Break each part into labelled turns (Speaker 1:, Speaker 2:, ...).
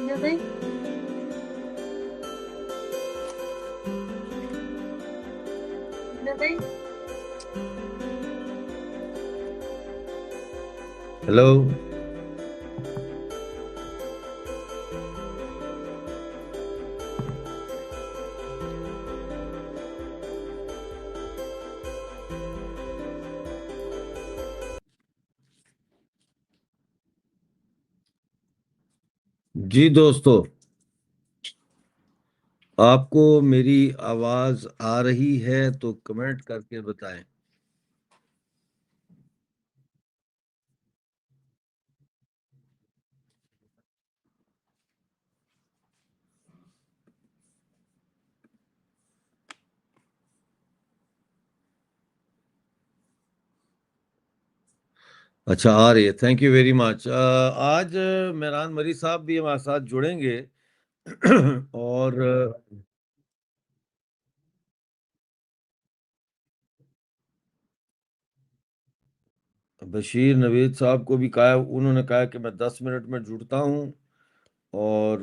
Speaker 1: Hello. جی دوستو، آپ کو میری آواز آ رہی ہے تو کمنٹ کر کے بتائیں. اچھا، آ رہی ہے. تھینک یو ویری مچ. آج مہران مری صاحب بھی ہمارے ساتھ جڑیں گے. اور بشیر نوید صاحب کو بھی کہا، انہوں نے کہا کہ میں 10 منٹ میں جڑتا ہوں. اور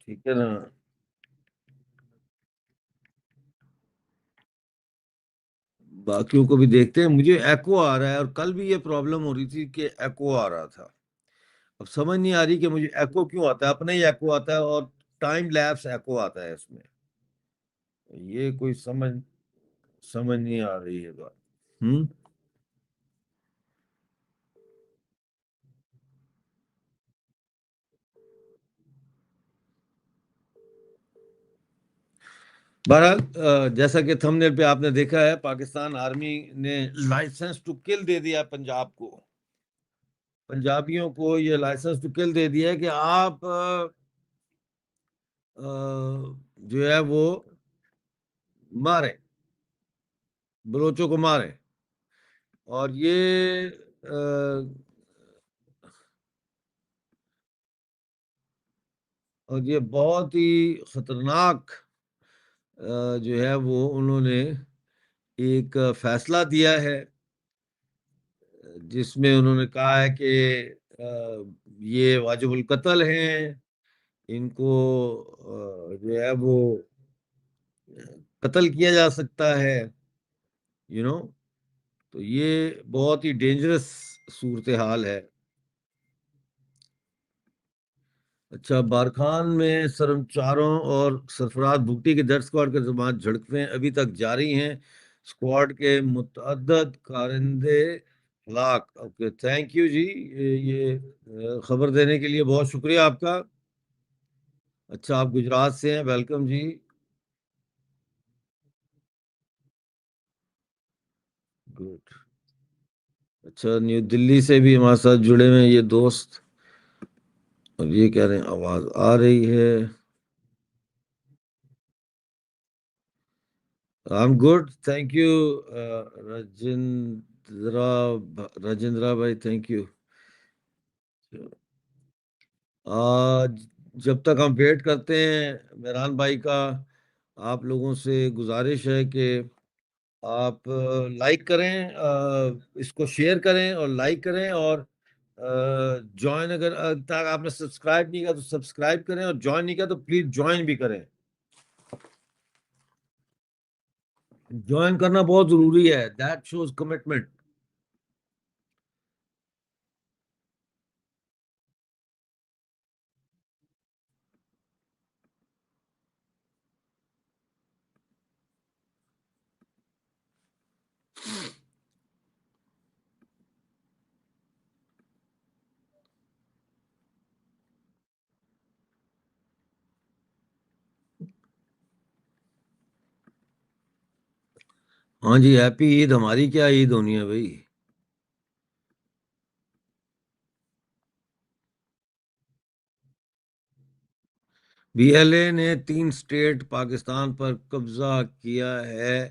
Speaker 1: ٹھیک ہے نا. باقیوں کو بھی دیکھتے ہیں. مجھے ایکو آ رہا ہے، اور کل بھی یہ پرابلم ہو رہی تھی کہ ایکو آ رہا تھا. اب سمجھ نہیں آ رہی کہ مجھے ایکو کیوں آتا ہے. اپنا ہی ایکو آتا ہے اور ٹائم لیپس ایکو آتا ہے اس میں. یہ کوئی سمجھ نہیں آ رہی ہے بات. ہوں. بہرحال جیسا کہ تھم نیل پہ آپ نے دیکھا ہے، پاکستان آرمی نے لائسنس ٹو کل دے دیا پنجاب کو. پنجابیوں کو یہ لائسنس ٹو کل دے دیا ہے کہ آپ جو ہے وہ ماریں، بلوچوں کو ماریں. اور یہ بہت ہی خطرناک جو ہے وہ انہوں نے ایک فیصلہ دیا ہے، جس میں انہوں نے کہا ہے کہ یہ واجب القتل ہیں. ان کو جو ہے وہ قتل کیا جا سکتا ہے. یو نو تو یہ بہت ہی ڈینجرس صورتحال ہے. اچھا، بارکھان میں سرمچاروں اور سرفراز بھگٹی کے ڈیتھ اسکواڈ کے درمیان جھڑپیں ابھی تک جاری ہیں. اسکواڈ کے متعدد کارندے ہلاک. اوکے، تھینک یو جی. یہ خبر دینے کے لیے بہت شکریہ آپ کا. اچھا، آپ گجرات سے ہیں. ویلکم جی. گڈ. اچھا، نیو دلی سے بھی ہمارے ساتھ جڑے ہوئے ہیں یہ دوست. اور یہ کہہ رہے ہیں آواز آ رہی ہے. I'm good. Thank you, Rajendra bhai. Thank you. جب تک ہم ویٹ کرتے ہیں مہران بھائی کا، آپ لوگوں سے گزارش ہے کہ آپ لائک کریں، اس کو شیئر کریں اور لائک کریں. اور جوائن اگر تک آپ نے سبسکرائب نہیں کیا تو سبسکرائب کریں، اور جوائن نہیں کیا تو پلیز جوائن بھی کریں. جوائن کرنا بہت ضروری ہے. That shows commitment. ہاں جی، ہیپی عید. ہماری کیا عید ہونی ہے بھائی. بی ایل اے نے 3 اسٹیٹ پاکستان پر قبضہ کیا ہے.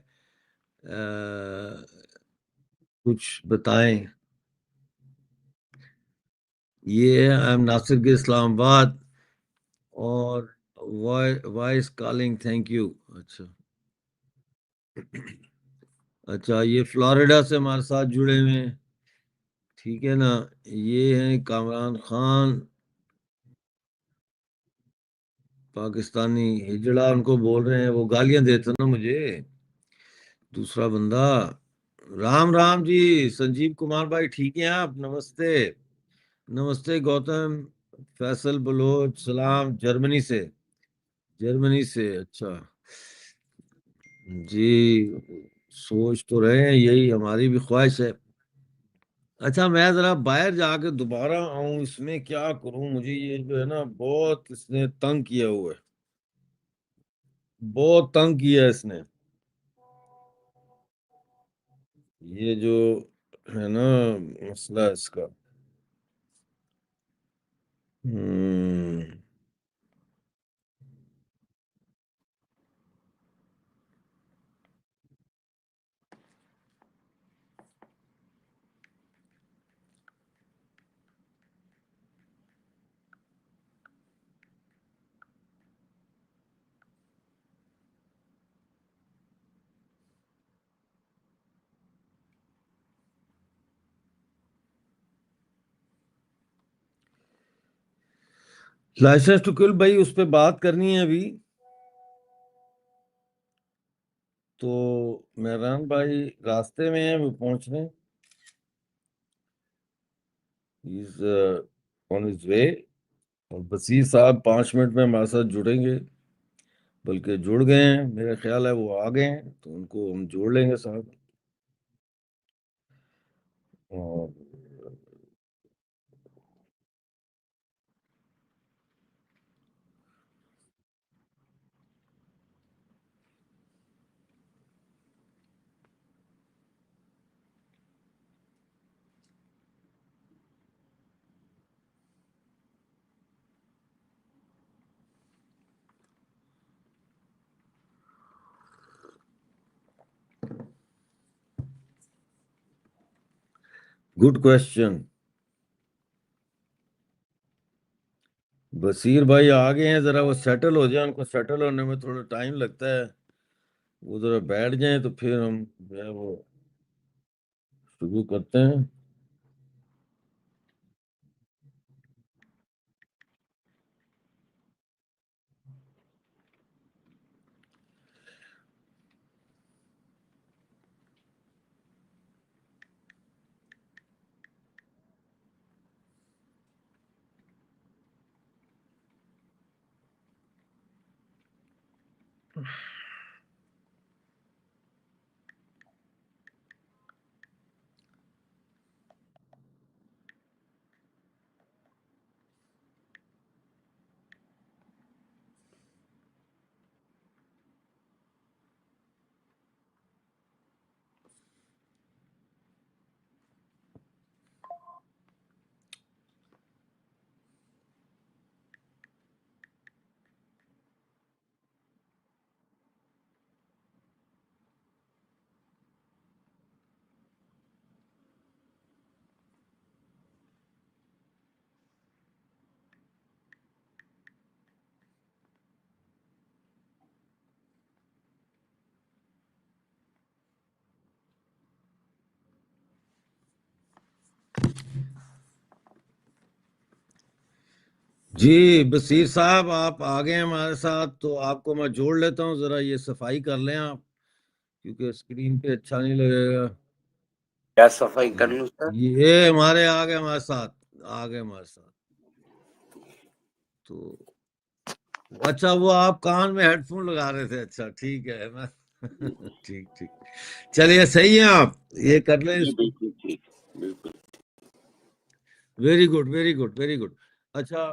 Speaker 1: کچھ بتائیں. یہ ہے ایم ناصر کے اسلام آباد. اور وائس کالنگ. Thank you. اچھا. اچھا، یہ فلوریڈا سے ہمارے ساتھ جڑے ہوئے ہیں. ٹھیک ہے نا. یہ ہیں کامران خان. پاکستانی ہجڑا ان کو بول رہے ہیں، وہ گالیاں دیتے نا مجھے دوسرا بندہ۔ رام رام جی، سنجیو کمار بھائی ٹھیک ہیں آپ؟ نمستے نمستے گوتم فیصل بلوچ، سلام جرمنی سے، جرمنی سے، اچھا جی، سوچ تو رہے ہیں، یہی ہماری بھی خواہش ہے۔ اچھا میں ذرا باہر جا کے دوبارہ آؤں، اس میں کیا کروں، مجھے یہ جو ہے نا بہت اس نے تنگ کیا ہوا ہے، بہت تنگ کیا ہے اس نے، یہ جو ہے نا مسئلہ اس کا۔ ہم، لائسنس ٹو کل بھائی اس پہ بات کرنی ہے ابھی، تو مہران بھائی راستے میں ہیں، وہ پہنچ رہے ہیں، از آن ہز وے، اور بصیر صاحب 5 منٹ میں ہمارے ساتھ جڑیں گے، بلکہ جڑ گئے ہیں، میرا خیال ہے وہ آ گئے ہیں، تو ان کو ہم جوڑ لیں گے صاحب۔ اور گڈ کوشچن، بصیر بھائی آ گئے ہیں، ذرا وہ سیٹل ہو جائیں، ان کو سیٹل ہونے میں تھوڑا ٹائم لگتا ہے، وہ ذرا بیٹھ جائیں تو پھر ہم جو ہے وہ شروع کرتے ہیں۔ جی بصیر صاحب آپ آ گئے ہیں ہمارے ساتھ، تو آپ کو میں جوڑ لیتا ہوں، ذرا یہ صفائی کر لیں آپ، کیونکہ اسکرین پہ اچھا نہیں لگے گا۔
Speaker 2: کیا صفائی کر لوں سر؟
Speaker 1: یہ ہمارے آ گئے ہمارے ساتھ، آ گئے ہمارے ساتھ، تو اچھا وہ آپ کان میں ہیڈ فون لگا رہے تھے، اچھا ٹھیک ہے میں ٹھیک ٹھیک، چلیے صحیح ہیں آپ، یہ کر لیں اس کو،
Speaker 2: بالکل ٹھیک، بالکل۔
Speaker 1: Very good very good very good. اچھا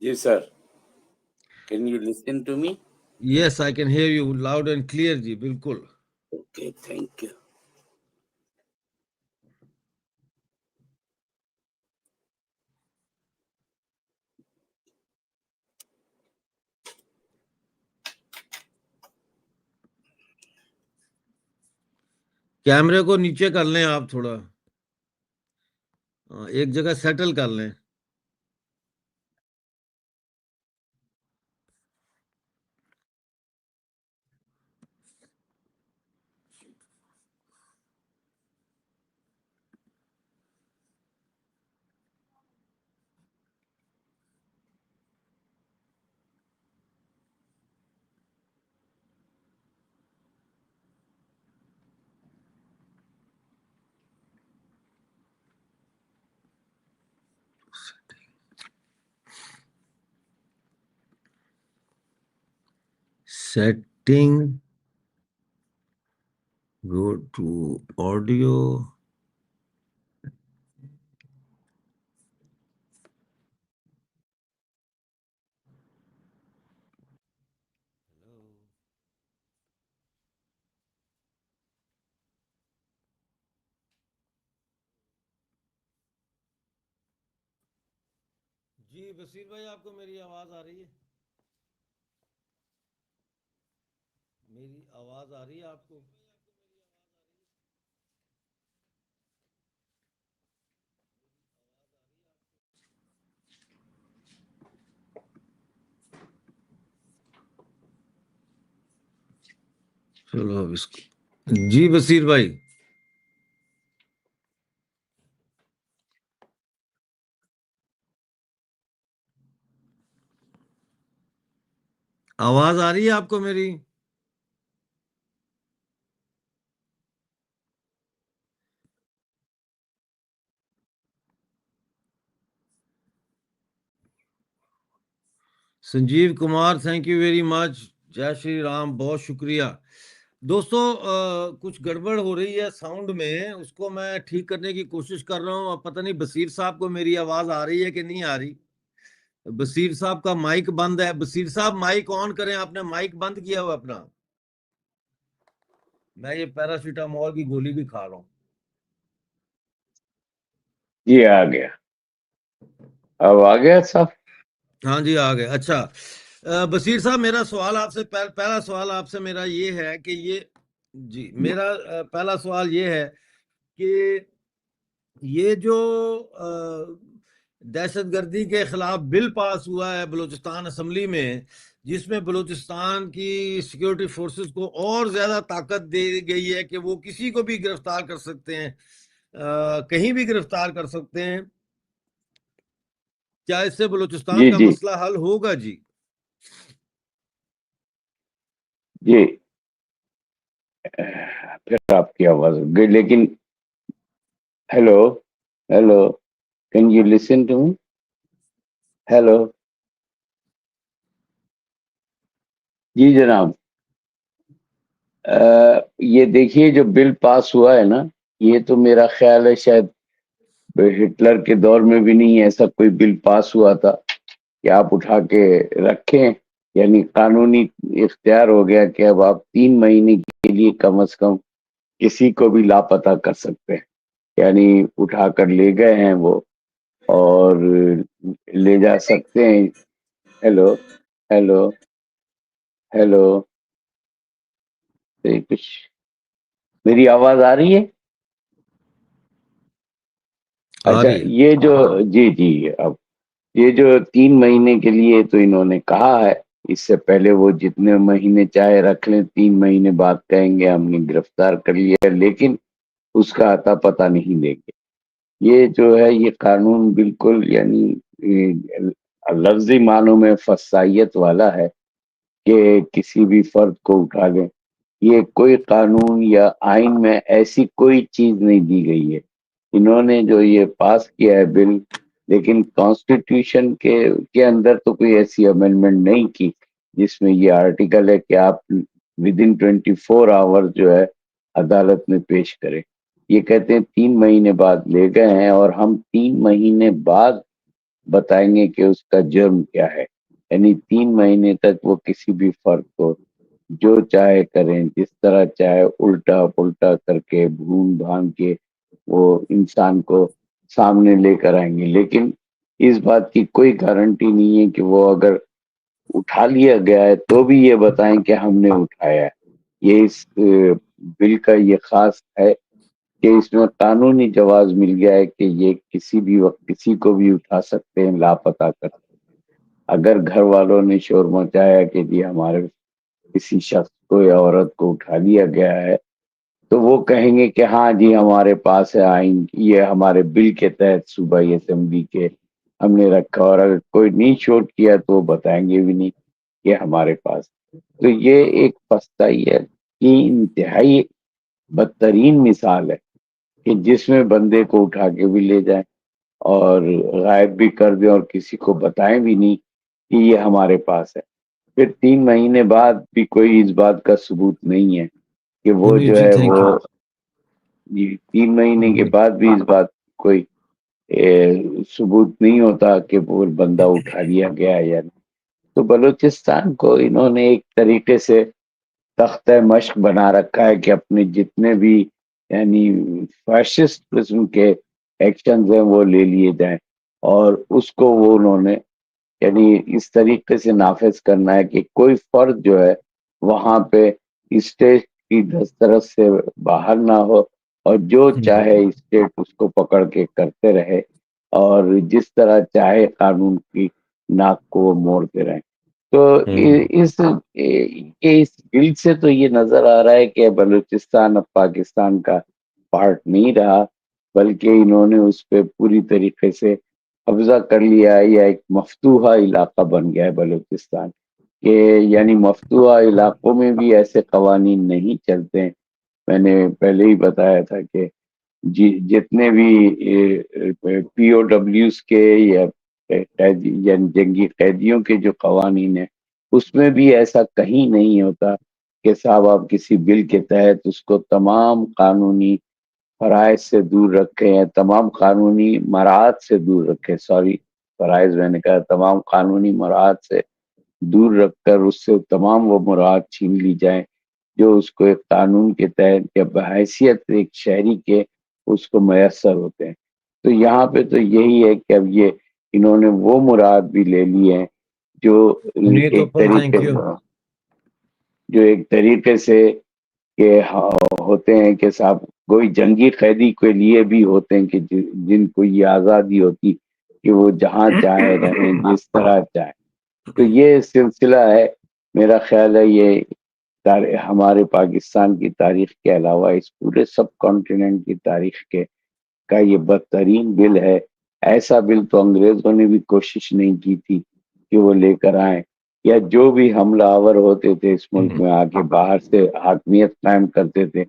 Speaker 2: جی sir, can you listen to me?
Speaker 1: Yes I can hear you loud and clear جی، بالکل۔
Speaker 2: Okay, thank you.
Speaker 1: کیمرے کو نیچے کر لیں آپ تھوڑا، ایک جگہ سیٹل کر لیں۔ setting, go to audio. جی بصیر بھائی، آپ کو میری آواز آ رہی ہے؟ میری آواز آ رہی ہے آپ کو؟ چلو اب اس کو، جی بصیر بھائی آواز آ رہی ہے آپ کو میری؟ Sanjeev Kumar, thank you very much, Jai Shri Ram, بہت شکریہ۔ دوستو کچھ گڑبڑ ہو رہی ہے ساؤنڈ میں، اس کو میں ٹھیک کرنے کی کوشش کر رہا ہوں۔ اب پتہ نہیں بصیر صاحب کو میری آواز آ رہی ہے کہ نہیں آ رہی۔ بصیر صاحب کا مائک بند ہے۔ بصیر صاحب مائک آن کریں، آپ نے مائک بند کیا ہوا اپنا۔ میں یہ پیراسیٹامول کی گولی بھی کھا رہا ہوں۔
Speaker 3: جی آ گیا، اب آ گیا صاحب؟
Speaker 1: ہاں جی آ گئے۔ اچھا بصیر صاحب، میرا سوال آپ سے، پہلا سوال آپ سے میرا یہ ہے کہ یہ، جی میرا پہلا سوال یہ ہے کہ یہ جو دہشت گردی کے خلاف بل پاس ہوا ہے بلوچستان اسمبلی میں، جس میں بلوچستان کی سیکیورٹی فورسز کو اور زیادہ طاقت دی گئی ہے کہ وہ کسی کو بھی گرفتار کر سکتے ہیں، کہیں بھی گرفتار کر سکتے ہیں، کیا اس سے بلوچستان
Speaker 3: جی
Speaker 1: کا
Speaker 3: جی
Speaker 1: مسئلہ حل ہوگا؟ جی
Speaker 3: جی پھر آپ کی آواز ہو گئی، لیکن hello hello, can you listen to me? Hello, جی جناب، یہ دیکھیے جو بل پاس ہوا ہے نا، یہ تو میرا خیال ہے شاید ہٹلر کے دور میں بھی نہیں ایسا کوئی بل پاس ہوا تھا کہ آپ اٹھا کے رکھیں، یعنی قانونی اختیار ہو گیا کہ اب آپ 3 مہینے کے لیے کم از کم کسی کو بھی لاپتہ کر سکتے ہیں، یعنی اٹھا کر لے گئے ہیں وہ اور لے جا سکتے ہیں۔ ہیلو ہیلو ہیلو، کچھ میری آواز آ رہی ہے؟
Speaker 1: آ
Speaker 3: اچھا،
Speaker 1: رہی ہے۔
Speaker 3: یہ جو، جی جی، اب یہ جو 3 مہینے کے لیے تو انہوں نے کہا ہے، اس سے پہلے وہ جتنے مہینے چاہے رکھ لیں، 3 مہینے بعد کہیں گے ہم نے گرفتار کر لیا، لیکن اس کا اتا پتہ نہیں دیں گے۔ یہ جو ہے یہ قانون بالکل یعنی لفظی معنوں میں فسائیت والا ہے کہ کسی بھی فرد کو اٹھا لیں۔ یہ کوئی قانون یا آئین میں ایسی کوئی چیز نہیں دی گئی ہے۔ انہوں نے جو یہ پاس کیا ہے بل، لیکن کانسٹیٹیوشن کے اندر تو کوئی ایسی امینڈمنٹ نہیں کی جس میں یہ آرٹیکل ہے کہ آپ ود ان 24 آور جو ہے عدالت میں پیش کریں۔ یہ کہتے ہیں 3 مہینے بعد لے گئے ہیں، اور ہم 3 مہینے بعد بتائیں گے کہ اس کا جرم کیا ہے، یعنی 3 مہینے تک وہ کسی بھی فرد کو جو چاہے کریں، جس طرح چاہے الٹا پلٹا کر کے بھون بھان کے وہ انسان کو سامنے لے کر آئیں گے، لیکن اس بات کی کوئی گارنٹی نہیں ہے کہ وہ اگر اٹھا لیا گیا ہے تو بھی یہ بتائیں کہ ہم نے اٹھایا ہے۔ یہ اس بل کا یہ خاص ہے کہ اس میں قانونی جواز مل گیا ہے کہ یہ کسی بھی وقت کسی کو بھی اٹھا سکتے ہیں، لاپتہ کر سکتے ہیں۔ اگر گھر والوں نے شور مچایا کہ جی ہمارے کسی شخص کو یا عورت کو اٹھا لیا گیا ہے، تو وہ کہیں گے کہ ہاں جی ہمارے پاس ہے آئین، یہ ہمارے بل کے تحت صوبائی اسمبلی کے ہم نے رکھا، اور اگر کوئی نہیں شور کیا تو وہ بتائیں گے بھی نہیں کہ ہمارے پاس۔ تو یہ ایک فسطائیت کی انتہائی بدترین مثال ہے کہ جس میں بندے کو اٹھا کے بھی لے جائیں اور غائب بھی کر دیں اور کسی کو بتائیں بھی نہیں کہ یہ ہمارے پاس ہے۔ پھر 3 مہینے بعد بھی کوئی اس بات کا ثبوت نہیں ہے کہ وہ
Speaker 1: منیر
Speaker 3: جو
Speaker 1: جی
Speaker 3: ہے
Speaker 1: تھینک
Speaker 3: وہ
Speaker 1: یو.
Speaker 3: 3 مہینے کے بعد بھی اس بات کوئی ثبوت نہیں ہوتا کہ وہ بندہ اٹھا لیا گیا یا نہیں. تو بلوچستان کو انہوں نے ایک طریقے سے تختہ مشق بنا رکھا ہے کہ اپنے جتنے بھی یعنی فیشسٹ قسم کے ایکشنز ہیں وہ لے لیے جائیں، اور اس کو وہ انہوں نے یعنی اس طریقے سے نافذ کرنا ہے کہ کوئی فرد جو ہے وہاں پہ اسٹیٹ کی دسترس سے باہر نہ ہو، اور جو چاہے اسٹیٹ اس کو پکڑ کے کرتے رہے، اور جس طرح چاہے قانون کی ناک کو وہ موڑتے رہیں. تو اس بل سے تو یہ نظر آ رہا ہے کہ بلوچستان اب پاکستان کا پارٹ نہیں رہا، بلکہ انہوں نے اس پہ پوری طریقے سے قبضہ کر لیا ہے، یا ایک مفتوحہ علاقہ بن گیا ہے بلوچستان کہ یعنی مفتوحہ علاقوں میں بھی ایسے قوانین نہیں چلتے ہیں. میں نے پہلے ہی بتایا تھا کہ جتنے بھی پی او ڈبلیوز کے یا یعنی جنگی قیدیوں کے جو قوانین ہیں اس میں بھی ایسا کہیں نہیں ہوتا کہ صاحب آپ کسی بل کے تحت اس کو تمام قانونی فرائض سے دور رکھے ہیں، تمام قانونی مراحت سے دور رکھے، سوری فرائض میں نے کہا، تمام قانونی مراحت سے دور رکھ کر اس سے تمام وہ مراحت چھین لی جائیں جو اس کو ایک قانون کے تحت یا بحیثیت ایک شہری کے اس کو میسر ہوتے ہیں. تو یہاں پہ تو یہی ہے کہ اب یہ انہوں نے وہ مراد بھی لے لی ہیں جو ایک طریقے سے کہ ہوتے ہیں کہ صاحب کوئی جنگی قیدی کے لیے بھی ہوتے ہیں کہ جن کو یہ آزادی ہوتی کہ وہ جہاں چاہے رہیں، جس طرح چاہے. تو یہ سلسلہ ہے، میرا خیال ہے یہ ہمارے پاکستان کی تاریخ کے علاوہ اس پورے سب کانٹیننٹ کی تاریخ کا یہ بدترین بل ہے. ایسا بل تو انگریزوں نے بھی کوشش نہیں کی تھی کہ وہ لے کر آئیں، یا جو بھی حملہ آور ہوتے تھے اس ملک میں آ کے باہر سے حاکمیت قائم کرتے تھے،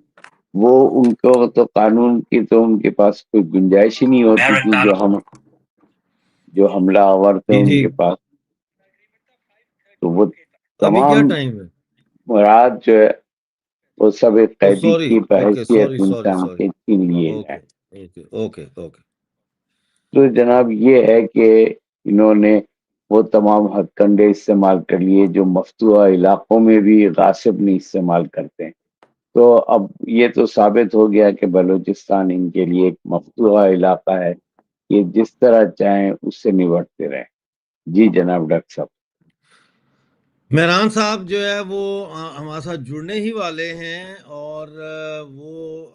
Speaker 3: وہ ان کو تو قانون کی تو ان کے پاس کوئی گنجائش ہی نہیں ہوتی تھی. جو حملہ آور تھے ان کے پاس تو وہ
Speaker 1: ابھی کیا
Speaker 3: تمام
Speaker 1: ٹائم ہے؟
Speaker 3: مراد جو ہے وہ سب ایک قیدی
Speaker 1: سوری،
Speaker 3: کی
Speaker 1: اوکے،
Speaker 3: بحیثیت
Speaker 1: سوری
Speaker 3: ان
Speaker 1: سوری
Speaker 3: سے
Speaker 1: سوری،
Speaker 3: چھین لیے
Speaker 1: اوکے
Speaker 3: جائیں.
Speaker 1: Okay okay okay.
Speaker 3: تو جناب یہ ہے کہ انہوں نے وہ تمام ہتھ کنڈے استعمال کر لیے جو مفتوحہ علاقوں میں بھی غاصب نہیں استعمال کرتے ہیں. تو اب یہ تو ثابت ہو گیا کہ بلوچستان ان کے لیے ایک مفتوحہ علاقہ ہے، یہ جس طرح چاہیں اس سے نمٹتے رہیں. جی جناب ڈاکٹر صاحب.
Speaker 1: مہران صاحب جو ہے وہ ہمارے ساتھ جڑنے ہی والے ہیں، اور وہ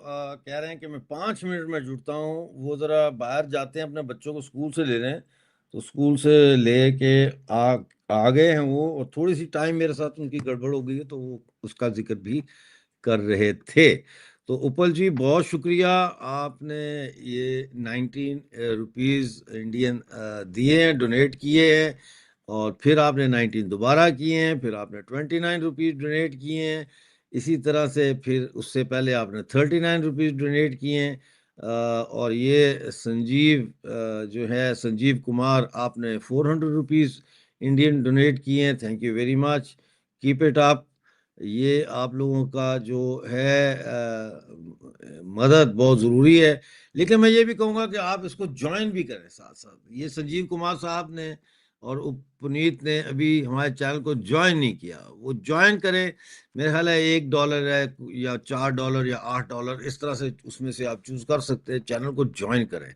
Speaker 1: کہہ رہے ہیں کہ میں 5 منٹ میں جڑتا ہوں. وہ ذرا باہر جاتے ہیں، اپنے بچوں کو اسکول سے لے رہے ہیں، تو اسکول سے لے کے آ گئے ہیں وہ، اور تھوڑی سی ٹائم میرے ساتھ ان کی گڑبڑ ہو گئی ہے تو وہ اس کا ذکر بھی کر رہے تھے. تو اپل جی بہت شکریہ، آپ نے یہ 19 روپیز انڈین دیے ہیں، ڈونیٹ کیے ہیں، اور پھر آپ نے 19 دوبارہ کیے ہیں، پھر آپ نے 29 روپیز ڈونیٹ کیے ہیں، اسی طرح سے پھر اس سے پہلے آپ نے 39 روپیز ڈونیٹ کیے ہیں. اور یہ سنجیو جو ہے سنجیو کمار، آپ نے 400 روپیز انڈین ڈونیٹ کیے ہیں. Thank you very much, keep it up. یہ آپ لوگوں کا جو ہے مدد بہت ضروری ہے، لیکن میں یہ بھی کہوں گا کہ آپ اس کو جوائن بھی کریں ساتھ ساتھ. یہ سنجیو کمار صاحب نے اور پنیت نے ابھی ہمارے چینل کو جوائن نہیں کیا، وہ جوائن کریں. میرے خیال ہے $1 ہے یا $4 یا $8، اس طرح سے اس میں سے آپ چوز کر سکتے ہیں. چینل کو جوائن کریں،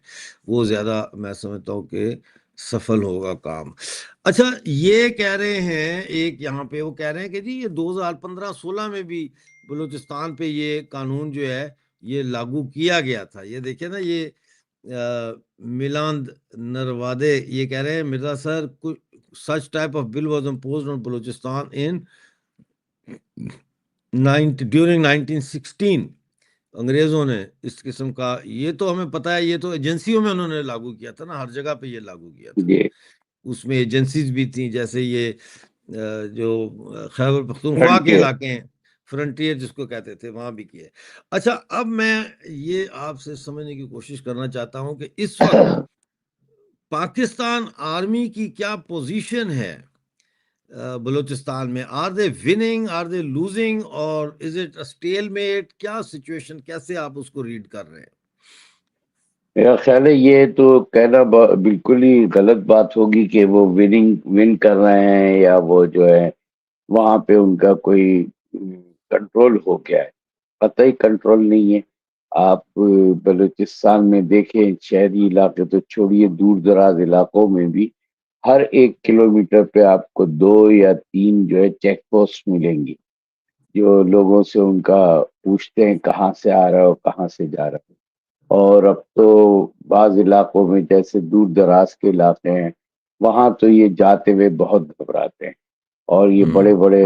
Speaker 1: وہ زیادہ میں سمجھتا ہوں کہ سفل ہوگا کام. اچھا، یہ کہہ رہے ہیں ایک یہاں پہ وہ کہہ رہے ہیں کہ جی یہ 2015-16 میں بھی بلوچستان پہ یہ قانون جو ہے یہ لاگو کیا گیا تھا. یہ دیکھیں نا، یہ میلاند نروادے یہ کہہ رہے ہیں مرزا سر such type of bill was imposed on Balochistan in during 1916. انگریزوں نے اس قسم کا، یہ تو ہمیں پتہ ہے، یہ تو ایجنسیوں میں انہوں نے لاگو کیا تھا نا، ہر جگہ پہ یہ لاگو کیا تھا. اس میں ایجنسیز بھی تھیں، جیسے یہ جو خیبر پختونخوا کے علاقے ہیں، فرنٹیئر جس کو کہتے تھے، وہاں بھی کیے. اچھا، اب میں یہ آپ سے سمجھنے کی کوشش کرنا چاہتا ہوں کہ اس وقت پاکستان آرمی کی کیا پوزیشن ہے بلوچستان میں؟ Are they winning, are they losing, اور از اٹ اسٹیل میٹ؟ کیا سچویشن، کیسے آپ اس کو ریڈ کر رہے ہیں؟
Speaker 3: میرا خیال ہے یہ تو کہنا بالکل ہی غلط بات ہوگی کہ وہ ون کر رہے ہیں یا وہ جو ہے وہاں پہ ان کا کوئی کنٹرول ہو گیا ہے. قطعی کنٹرول نہیں ہے. آپ بلوچستان میں دیکھیں، شہری علاقے تو چھوڑیے، دور دراز علاقوں میں بھی ہر 1 کلومیٹر پہ آپ کو 2 یا 3 جو ہے چیک پوسٹ ملیں گی، جو لوگوں سے ان کا پوچھتے ہیں کہاں سے آ رہا ہو، کہاں سے جا رہا ہو. اور اب تو بعض علاقوں میں جیسے دور دراز کے علاقے ہیں، وہاں تو یہ جاتے ہوئے بہت گھبراتے ہیں، اور یہ بڑے بڑے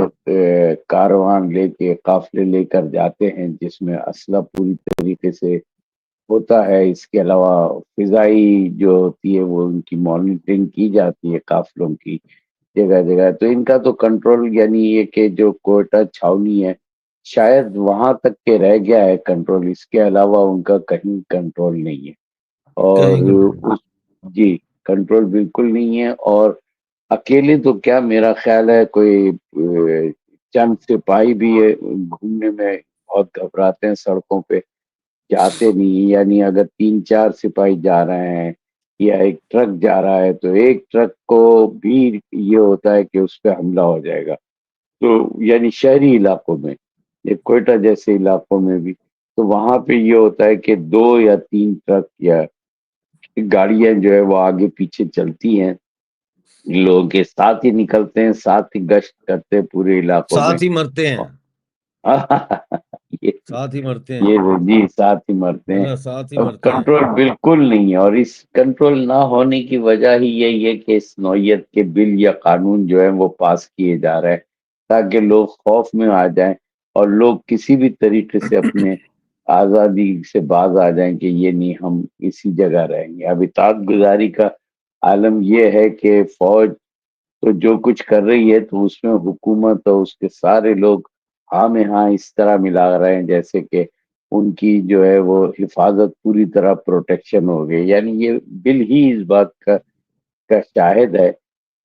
Speaker 3: کاروان لے کے، قافلے لے کر جاتے ہیں جس میں اسلحہ پوری طریقے سے ہوتا ہے. اس کے علاوہ فضائی جو ہوتی ہے وہ ان کی مانیٹرنگ کی جاتی ہے قافلوں کی جگہ جگہ. تو ان کا تو کنٹرول، یعنی یہ کہ جو کوئٹہ چھاونی ہے شاید وہاں تک کے رہ گیا ہے کنٹرول، اس کے علاوہ ان کا کہیں کنٹرول نہیں ہے. اور
Speaker 1: کہیں کنٹرول؟
Speaker 3: جی، کنٹرول بالکل نہیں ہے. اور اکیلے تو کیا، میرا خیال ہے کوئی چند سپاہی بھی گھومنے میں بہت گھبراتے ہیں، سڑکوں پہ جاتے نہیں. یعنی اگر 3 4 سپاہی جا رہے ہیں یا ایک ٹرک جا رہا ہے تو ایک ٹرک کو بھی یہ ہوتا ہے کہ اس پہ حملہ ہو جائے گا. تو یعنی شہری علاقوں میں، یہ کوئٹہ جیسے علاقوں میں بھی، تو وہاں پہ یہ ہوتا ہے کہ 2 یا 3 ٹرک یا گاڑیاں جو ہے وہ آگے پیچھے چلتی ہیں، لوگوں کے ساتھ ہی نکلتے ہیں، ساتھ ہی گشت کرتے ہیں پورے علاقوں میں.
Speaker 1: ساتھ ہی مرتے ہیں،
Speaker 3: یہ
Speaker 1: ساتھ ہی مرتے ہیں،
Speaker 3: یہ جی، ساتھ ہی مرتے
Speaker 1: ہے
Speaker 3: ہیں.
Speaker 1: نا، ساتھ ہی
Speaker 3: اب
Speaker 1: مرتے ہیں.
Speaker 3: کنٹرول بالکل نہیں ہے، اور اس کنٹرول نہ ہونے کی وجہ ہی یہی ہے کہ اس نوعیت کے بل یا قانون جو ہیں وہ پاس کیے جا رہے ہیں تاکہ لوگ خوف میں آ جائیں اور لوگ کسی بھی طریقے سے اپنے آزادی سے باز آ جائیں کہ یہ نہیں، ہم اسی جگہ رہیں گے. اب اطاعت گزاری کا عالم یہ ہے کہ فوج تو جو کچھ کر رہی ہے تو اس میں حکومت اور اس کے سارے لوگ ہاں میں ہاں اس طرح ملا رہے ہیں جیسے کہ ان کی جو ہے وہ حفاظت پوری طرح پروٹیکشن ہو گئی. یعنی یہ بل ہی اس بات کا شاہد ہے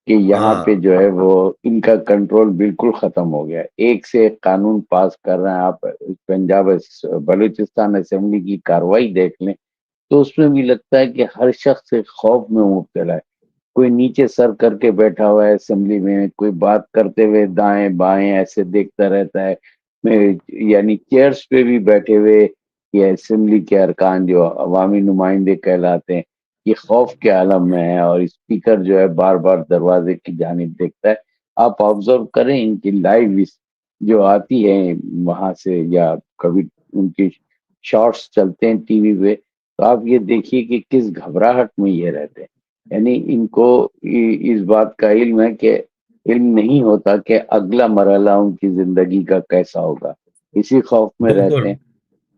Speaker 3: کہ یہاں
Speaker 1: ہاں،
Speaker 3: پہ جو ہے وہ ان کا کنٹرول بالکل ختم ہو گیا ہے. ایک سے ایک قانون پاس کر رہے ہیں. آپ پنجاب بلوچستان اسمبلی کی کاروائی دیکھ لیں تو اس میں بھی لگتا ہے کہ ہر شخص ایک خوف میں مبتلا ہے. کوئی نیچے سر کر کے بیٹھا ہوا ہے اسمبلی میں، کوئی بات کرتے ہوئے دائیں بائیں ایسے دیکھتا رہتا ہے. یعنی چیئرز پہ بھی بیٹھے ہوئے یہ اسمبلی کے ارکان جو عوامی نمائندے کہلاتے ہیں یہ خوف کے عالم میں ہے، اور اسپیکر جو ہے بار بار دروازے کی جانب دیکھتا ہے. آپ آبزرو کریں ان کی لائیو جو آتی ہے وہاں سے، یا کبھی ان کی شارٹس چلتے ہیں ٹی وی پہ، تو آپ یہ دیکھیے کہ کس گھبراہٹ میں یہ رہتے ہیں. یعنی ان کو اس بات کا علم ہے کہ علم نہیں ہوتا کہ اگلا مرحلہ ان کی زندگی کا کیسا ہوگا، اسی خوف میں رہتے
Speaker 1: بالکل
Speaker 3: ہیں.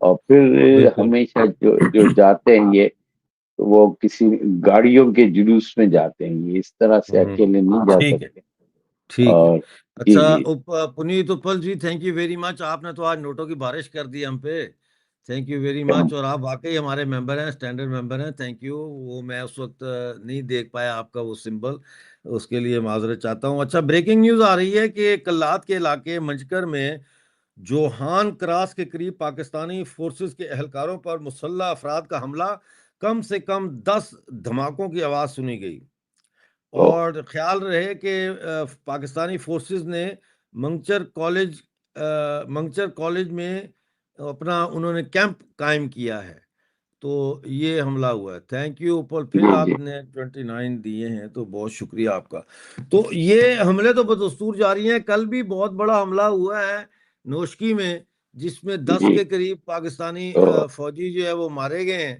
Speaker 3: اور پھر
Speaker 1: بالکل.
Speaker 3: ہمیشہ جو جاتے ہیں یہ، وہ کسی گاڑیوں کے جلوس میں جاتے ہیں، یہ اس طرح سے اکیلے نہیں جا
Speaker 1: ٹھیک ہے،
Speaker 3: سکتے.
Speaker 1: ٹھیک ہے.
Speaker 3: اور جی
Speaker 1: اچھا
Speaker 3: جی
Speaker 1: پنیت اپل جی، تھینک یو ویری مچ. آپ نے تو آج نوٹوں کی بارش کر دی ہم پہ. تھینک یو ویری مچ. اور آپ واقعی ہمارے ممبر ہیں، اسٹینڈرڈ ممبر ہیں. Thank you. وہ میں اس وقت نہیں دیکھ پایا آپ کا وہ سمبل، اس کے لیے معذرت چاہتا ہوں. اچھا، بریکنگ نیوز آ رہی ہے کہ کلات کے علاقے منجکر میں جوہان کراس کے قریب پاکستانی فورسز کے اہلکاروں پر مسلح افراد کا حملہ، کم سے کم 10 دھماکوں کی آواز سنی گئی. اور خیال رہے کہ پاکستانی فورسز نے منگچر کالج میں اپنا انہوں نے کیمپ قائم کیا ہے، تو یہ حملہ ہوا ہے. تھینک یو اوپر. پھر
Speaker 3: جی
Speaker 1: آپ
Speaker 3: جی
Speaker 1: نے 29 دیے ہیں تو بہت شکریہ آپ کا. تو یہ حملے تو بدستور جاری ہیں. کل بھی بہت بڑا حملہ ہوا ہے نوشکی میں، جس میں 10
Speaker 3: جی
Speaker 1: کے قریب پاکستانی فوجی جو ہے وہ مارے گئے ہیں.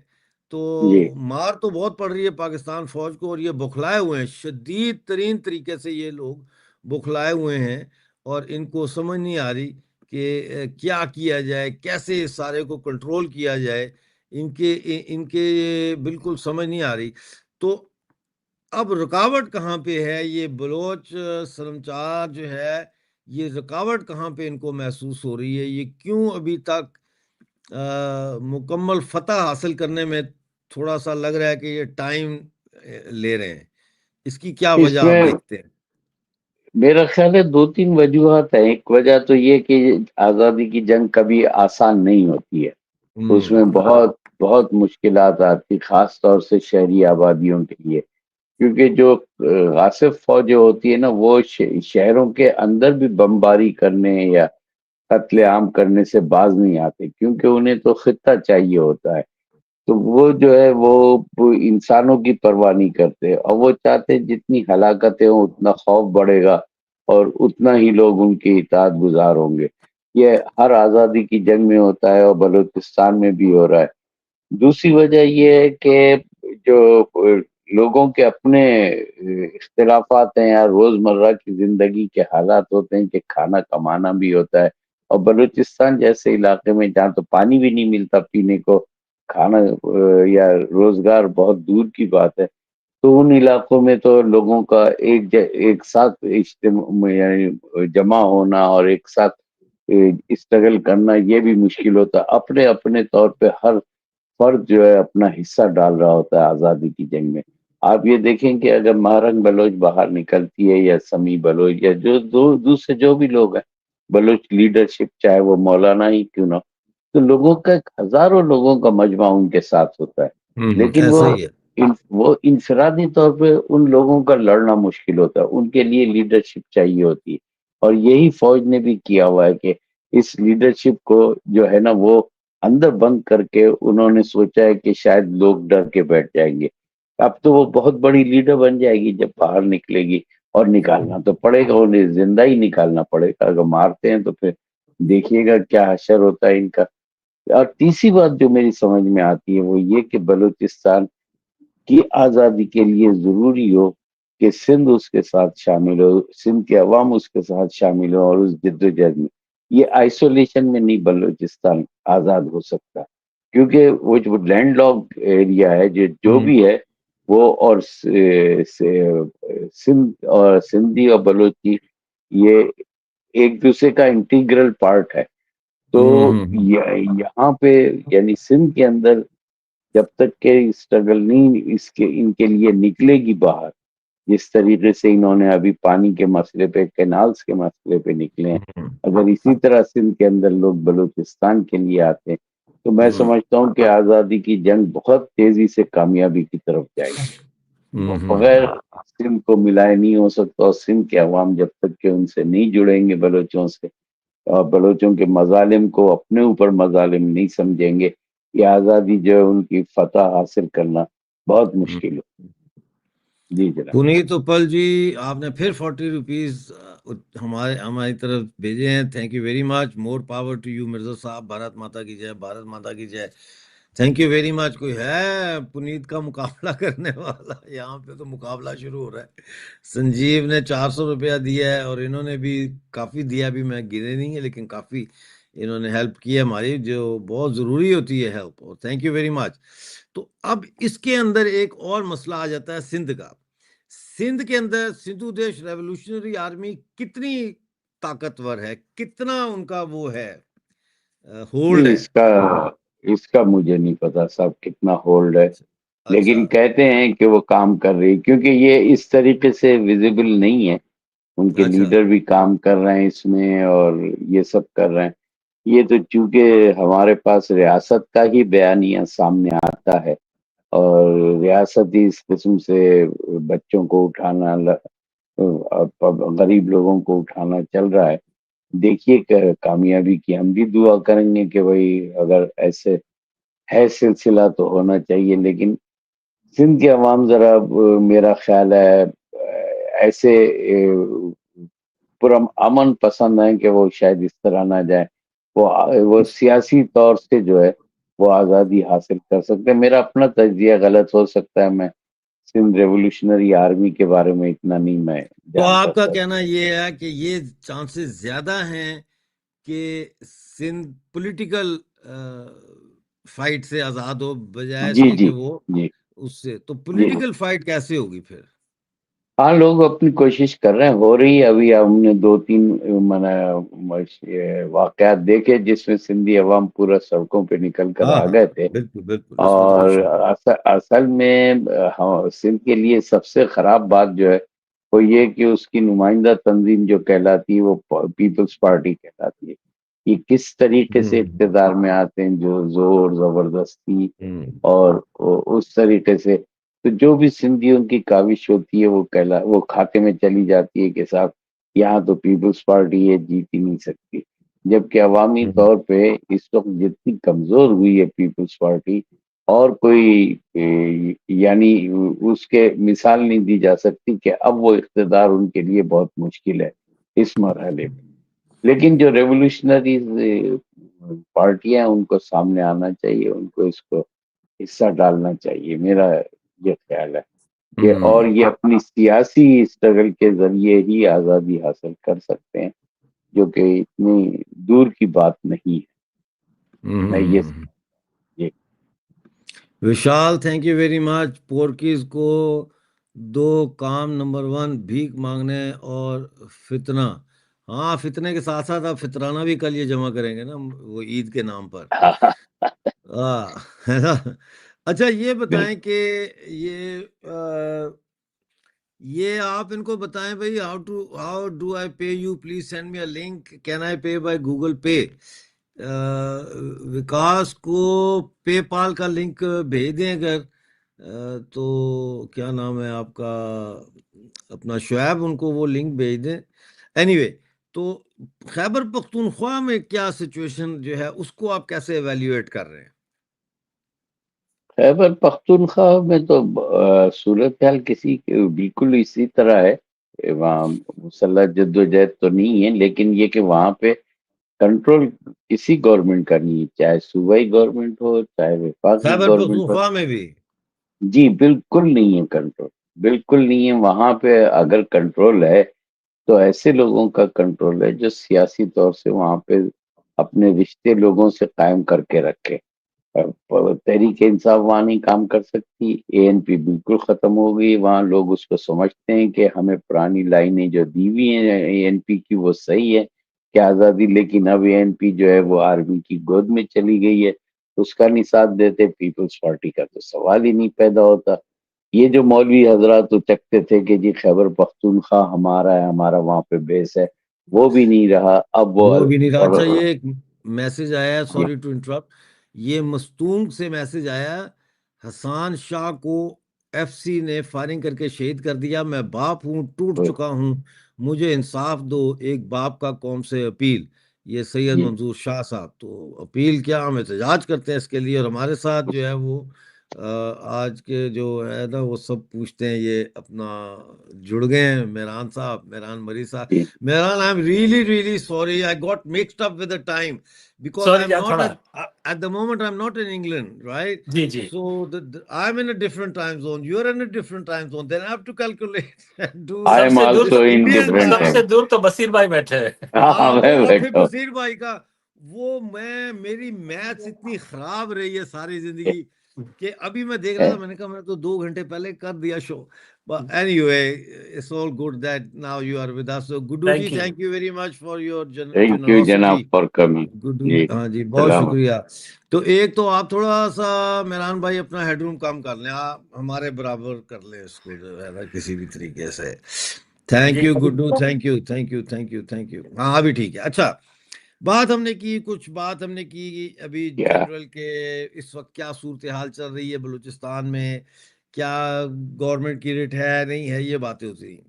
Speaker 1: تو
Speaker 3: جی
Speaker 1: مار تو بہت پڑ رہی ہے پاکستان فوج کو، اور یہ بکھلائے ہوئے ہیں، شدید ترین طریقے سے یہ لوگ بکھلائے ہوئے ہیں، اور ان کو سمجھ نہیں آ رہی کہ کیا کیا جائے، کیسے اس سارے کو کنٹرول کیا جائے. ان کے بالکل سمجھ نہیں آ رہی. تو اب رکاوٹ کہاں پہ ہے؟ یہ بلوچ سرمچار جو ہے، یہ رکاوٹ کہاں پہ ان کو محسوس ہو رہی ہے؟ یہ کیوں ابھی تک مکمل فتح حاصل کرنے میں تھوڑا سا لگ رہا ہے کہ یہ ٹائم لے رہے ہیں؟ اس کی کیا
Speaker 3: اس
Speaker 1: وجہ آپ
Speaker 3: میں
Speaker 1: دیکھتے ہیں؟
Speaker 3: میرا خیال ہے 2-3 وجوہات ہیں. ایک وجہ تو یہ کہ آزادی کی جنگ کبھی آسان نہیں ہوتی ہے. اس میں بہت بہت مشکلات آتی، خاص طور سے شہری آبادیوں کے لیے، کیونکہ جو غاصب فوجیں ہوتی ہے نا، وہ شہروں کے اندر بھی بمباری کرنے یا قتل عام کرنے سے باز نہیں آتے، کیونکہ انہیں تو خطہ چاہیے ہوتا ہے. تو وہ جو ہے وہ انسانوں کی پرواہ نہیں کرتے، اور وہ چاہتے جتنی ہلاکتیں ہوں اتنا خوف بڑھے گا اور اتنا ہی لوگ ان کی اطاعت گزار ہوں گے. یہ ہر آزادی کی جنگ میں ہوتا ہے اور بلوچستان میں بھی ہو رہا ہے. دوسری وجہ یہ ہے کہ جو لوگوں کے اپنے اختلافات ہیں یا روزمرہ کی زندگی کے حالات ہوتے ہیں، کہ کھانا کمانا بھی ہوتا ہے، اور بلوچستان جیسے علاقے میں جہاں تو پانی بھی نہیں ملتا پینے کو، کھانا یا روزگار بہت دور کی بات ہے، تو ان علاقوں میں تو لوگوں کا ایک ساتھ یعنی جمع ہونا اور ایک ساتھ اسٹرگل کرنا یہ بھی مشکل ہوتا ہے. اپنے اپنے طور پہ ہر فرد جو ہے اپنا حصہ ڈال رہا ہوتا ہے آزادی کی جنگ میں. آپ یہ دیکھیں کہ اگر مہرنگ بلوچ باہر نکلتی ہے یا سمی بلوچ یا جو دوسرے جو بھی لوگ ہیں، بلوچ لیڈرشپ چاہے وہ مولانا ہی کیوں نہ، تو لوگوں کا ہزاروں لوگوں کا مجمع ان کے ساتھ ہوتا ہے، لیکن
Speaker 1: ایسا ہی ہے.
Speaker 3: وہ انفرادی طور پہ ان لوگوں کا لڑنا مشکل ہوتا ہے. ان کے لیے لیڈرشپ چاہیے ہوتی ہے، اور یہی فوج نے بھی کیا ہوا ہے کہ اس لیڈرشپ کو جو ہے نا وہ اندر بند کر کے انہوں نے سوچا ہے کہ شاید لوگ ڈر کے بیٹھ جائیں گے. اب تو وہ بہت بڑی لیڈر بن جائے گی جب باہر نکلے گی، اور نکالنا تو پڑے گا، انہیں زندہ ہی نکالنا پڑے گا. اگر مارتے ہیں تو پھر دیکھیے گا کیا حشر ہوتا ہے ان کا. اور تیسری بات جو میری سمجھ میں آتی ہے وہ یہ کہ بلوچستان کی آزادی کے لیے ضروری ہو کہ سندھ اس کے ساتھ شامل ہو، سندھ کے عوام اس کے ساتھ شامل ہو، اور اس جدوجہد میں یہ آئسولیشن میں نہیں بلوچستان آزاد ہو سکتا، کیونکہ وہ جو لینڈ لاک ایریا ہے جو بھی ہے وہ، اور سندھ اور سندھی اور بلوچی یہ ایک دوسرے کا انٹیگرل پارٹ ہے. تو یہاں پہ یعنی سندھ کے اندر جب تک کہ اسٹرگل نہیں ان کے لیے نکلے گی باہر، جس طریقے سے انہوں نے ابھی پانی کے مسئلے پہ، کینالز کے مسئلے پہ نکلے ہیں، اگر اسی طرح سندھ کے اندر لوگ بلوچستان کے لیے آتے ہیں تو میں سمجھتا ہوں کہ آزادی کی جنگ بہت تیزی سے کامیابی کی طرف جائے گی. بغیر سندھ کو ملائے نہیں ہو سکتا، اور سندھ کے عوام جب تک کہ ان سے نہیں جڑیں گے بلوچوں سے، اور بلوچوں کے مظالم کو اپنے اوپر مظالم نہیں سمجھیں گے، یہ آزادی جو ہے ان کی فتح حاصل کرنا بہت مشکل ہے. جی جناب.
Speaker 1: پنیت اپل جی، آپ نے پھر 40 روپیز ہماری طرف بھیجے ہیں. Thank you very much. More power to you Mirza صاحب. بھارت ماتا کی جائے، بھارت ماتا کی جائے. Thank you very much. کوئی ہے پنیت کا مقابلہ کرنے والا؟ یہاں پہ تو مقابلہ شروع ہو رہا ہے. سنجیو نے 400 روپیہ دیا ہے، اور انہوں نے بھی کافی دیا، بھی میں گنے نہیں ہے لیکن کافی انہوں نے ہیلپ کی ہے ہماری، جو بہت ضروری ہوتی ہے ہیلپ. اور تھینک یو ویری مچ. تو اب اس کے اندر ایک اور مسئلہ آ جاتا ہے سندھ کا. سندھ کے اندر سندھو دیش ریولوشنری آرمی کتنی طاقتور ہے، کتنا ان کا وہ ہے ہولڈ ہے؟
Speaker 3: اس کا مجھے نہیں پتا صاحب کتنا ہولڈ ہے،
Speaker 1: اچھا
Speaker 3: لیکن کہتے ہیں کہ وہ کام کر رہی، کیونکہ یہ اس طریقے سے ویزیبل نہیں ہے. ان کے
Speaker 1: اچھا.
Speaker 3: لیڈر بھی کام کر رہے ہیں اس میں، اور یہ سب کر رہے ہیں. یہ تو چونکہ ہمارے پاس ریاست کا ہی بیانیہ سامنے آتا ہے، اور ریاست ہی اس قسم سے بچوں کو اٹھانا، غریب لوگوں کو اٹھانا چل رہا ہے. دیکھیے کامیابی کی ہم بھی دعا کریں گے کہ بھائی اگر ایسے ہے سلسلہ تو ہونا چاہیے. لیکن سندھ کے عوام ذرا میرا خیال ہے ایسے امن پسند ہیں کہ وہ شاید اس طرح نہ جائے، وہ سیاسی طور سے جو ہے وہ آزادی حاصل کر سکتے ہیں. میرا اپنا تجزیہ غلط ہو سکتا ہے، میں سندھ ریولوشنری آرمی کے بارے میں اتنا نہیں میں
Speaker 1: تو
Speaker 3: جانتا
Speaker 1: آپ کا
Speaker 3: تھا.
Speaker 1: کہنا یہ ہے کہ یہ چانسز زیادہ ہیں کہ سندھ پولیٹیکل فائٹ سے آزاد ہو، بجائے اس
Speaker 3: جی
Speaker 1: کے کہ
Speaker 3: جی
Speaker 1: وہ
Speaker 3: جی
Speaker 1: اس سے. تو
Speaker 3: جی.
Speaker 1: پولیٹیکل فائٹ کیسے ہوگی پھر؟
Speaker 3: ہاں لوگ اپنی کوشش کر رہے ہیں، ہو رہی ہے. ابھی ہم نے 2-3 واقعات دیکھے جس میں سندھی عوام پورا سڑکوں پہ نکل کر
Speaker 1: ہاں
Speaker 3: آ
Speaker 1: ہاں،
Speaker 3: گئے تھے.
Speaker 1: بالکل بالکل، اس میں تو کوئی
Speaker 3: اور
Speaker 1: شک نہیں.
Speaker 3: اصل میں سندھ کے لیے سب سے خراب بات جو ہے وہ یہ کہ اس کی نمائندہ تنظیم جو کہلاتی ہے وہ پیپلز پارٹی کہلاتی ہے. یہ کس طریقے سے اقتدار میں آتے ہیں، جو زور زبردستی اور اس طریقے سے، تو جو بھی سندھیوں کی کاوش ہوتی ہے وہ کھاتے میں چلی جاتی ہے کہ صاحب یہاں تو پیپلز پارٹی ہے، جیت ہی نہیں سکتی. جبکہ عوامی طور پہ اس وقت جتنی کمزور ہوئی ہے پیپلز پارٹی، اور کوئی یعنی اس کے مثال نہیں دی جا سکتی کہ اب وہ اقتدار ان کے لیے بہت مشکل ہے اس مرحلے میں. لیکن جو ریولوشنریز پارٹیاں ان کو سامنے آنا چاہیے، ان کو اس کو حصہ ڈالنا چاہیے، میرا یہ خیال ہے کہ اور یہ اپنی سیاسی اسٹرگل کے ذریعے ہی آزادی حاصل کر سکتے ہیں، جو کہ اتنی دور کی بات نہیں ہے. میں یہ
Speaker 1: وشال تھینک یو ویری مچ. پورکیز کو 2 کام، نمبر 1 بھیک مانگنے اور فتنہ. ہاں، فتنے کے ساتھ ساتھ آپ فطرانہ بھی کل یہ جمع کریں گے نا وہ عید کے نام پر. ہے نا. اچھا یہ بتائیں کہ یہ آپ ان کو بتائیں بھائی how do I pay you, please send me a link, can I pay by Google Pay. Vikas کو پے پال کا لنک بھیج دیں اگر تو. کیا نام ہے آپ کا، اپنا شعیب، ان کو وہ لنک بھیج دیں. اینی وے، تو خیبر پختونخوا میں کیا سچویشن جو ہے اس کو آپ کیسے ایویلیویٹ کر رہے ہیں؟
Speaker 3: خیبر پختونخوا میں تو صورتحال کسی بالکل اسی طرح ہے. وہاں مسلح جدوجہد تو نہیں ہے، لیکن یہ کہ وہاں پہ کنٹرول کسی گورنمنٹ کا نہیں ہے، چاہے صوبائی گورنمنٹ ہو چاہے وفاقی
Speaker 1: خیبر
Speaker 3: گورنمنٹ ہو.
Speaker 1: پختونخوا میں بھی
Speaker 3: جی بالکل نہیں ہے کنٹرول، بالکل نہیں ہے. وہاں پہ اگر کنٹرول ہے تو ایسے لوگوں کا کنٹرول ہے جو سیاسی طور سے وہاں پہ اپنے رشتے لوگوں سے قائم کر کے رکھے. تحریک انصاف وہاں نہیں کام کر سکتی. اے این پی بالکل ختم ہو گئی وہاں. لوگ اس کو سمجھتے ہیں کہ ہمیں پرانی لائنیں جو دی ہوئی ہیں اے این پی کی وہ صحیح ہے کہ آزادی، لیکن اب اے این پی جو ہے وہ آرمی کی گود میں چلی گئی ہے، اس کا نہیں ساتھ دیتے. پیپلز پارٹی کا تو سوال ہی نہیں پیدا ہوتا. یہ جو مولوی حضرات چکتے تھے کہ جی خیبر پختونخوا ہمارا ہے، ہمارا وہاں پہ بیس ہے، وہ بھی نہیں رہا. اب
Speaker 1: وہ بھی نہیں رہا. اچھا
Speaker 3: اور
Speaker 1: یہ ایک میسج آیا ہے، سوری ٹو انٹرپٹ، یہ مستونگ سے میسج آیا، حسان شاہ کو ایف سی نے فائرنگ کر کے شہید کر دیا. میں باپ ہوں، ٹوٹ چکا ہوں، مجھے انصاف دو، ایک باپ کا قوم سے اپیل. یہ سید منظور شاہ صاحب. تو اپیل کیا، ہم احتجاج کرتے ہیں اس کے لیے. اور ہمارے ساتھ جو ہے وہ آج کے جو ہے نا وہ سب پوچھتے ہیں، یہ اپنا جڑ گئے ہیں. میران صاحب، میران مری صاحب. Mehran, I'm really sorry. I got mixed up with the time because
Speaker 4: Sorry,
Speaker 1: I'm not at the moment. I'm not in England, right?
Speaker 4: G
Speaker 1: So I'm in a different time zone. You're in a different time zone. Then I have to calculate and do
Speaker 3: I am also in
Speaker 1: Indian
Speaker 3: different
Speaker 4: sub
Speaker 1: time.
Speaker 4: سے دور تو بصیر بھائی بیٹھے ہیں.
Speaker 1: ہاں،
Speaker 3: میں
Speaker 1: اور پھر
Speaker 3: بیٹھا ہوں.
Speaker 1: بصیر بھائی کا وہ میری میتھس اتنی خراب رہی ہے ساری زندگی کہ ابھی میں دیکھ رہا تھا، میں نے کہا میں تو 2 گھنٹے پہلے کر دیا شو. But anyway, it's all good that now you are with us. So Gudu ji, thank you very much for your
Speaker 3: Thank you جناب
Speaker 1: generosity.
Speaker 3: for coming.
Speaker 1: گڈو
Speaker 3: جی
Speaker 1: ہاں جی، بہت
Speaker 3: سلام.
Speaker 1: شکریہ. تو ایک تو آپ تھوڑا سا میران بھائی اپنا ہیڈ روم کم کر لیں، آپ ہمارے برابر کر لیں اس کو جو ہے نا کسی بھی طریقے سے. Thank you Guddu, thank you thank you thank you thank you. ہاں ابھی ٹھیک ہے. اچھا، بات ہم نے کی، کچھ بات ہم نے کی ابھی جنرل کے اس وقت کیا صورتحال چل رہی ہے بلوچستان میں، کیا گورنمنٹ کی ریٹ ہے نہیں ہے، یہ باتیں ہوتی ہیں.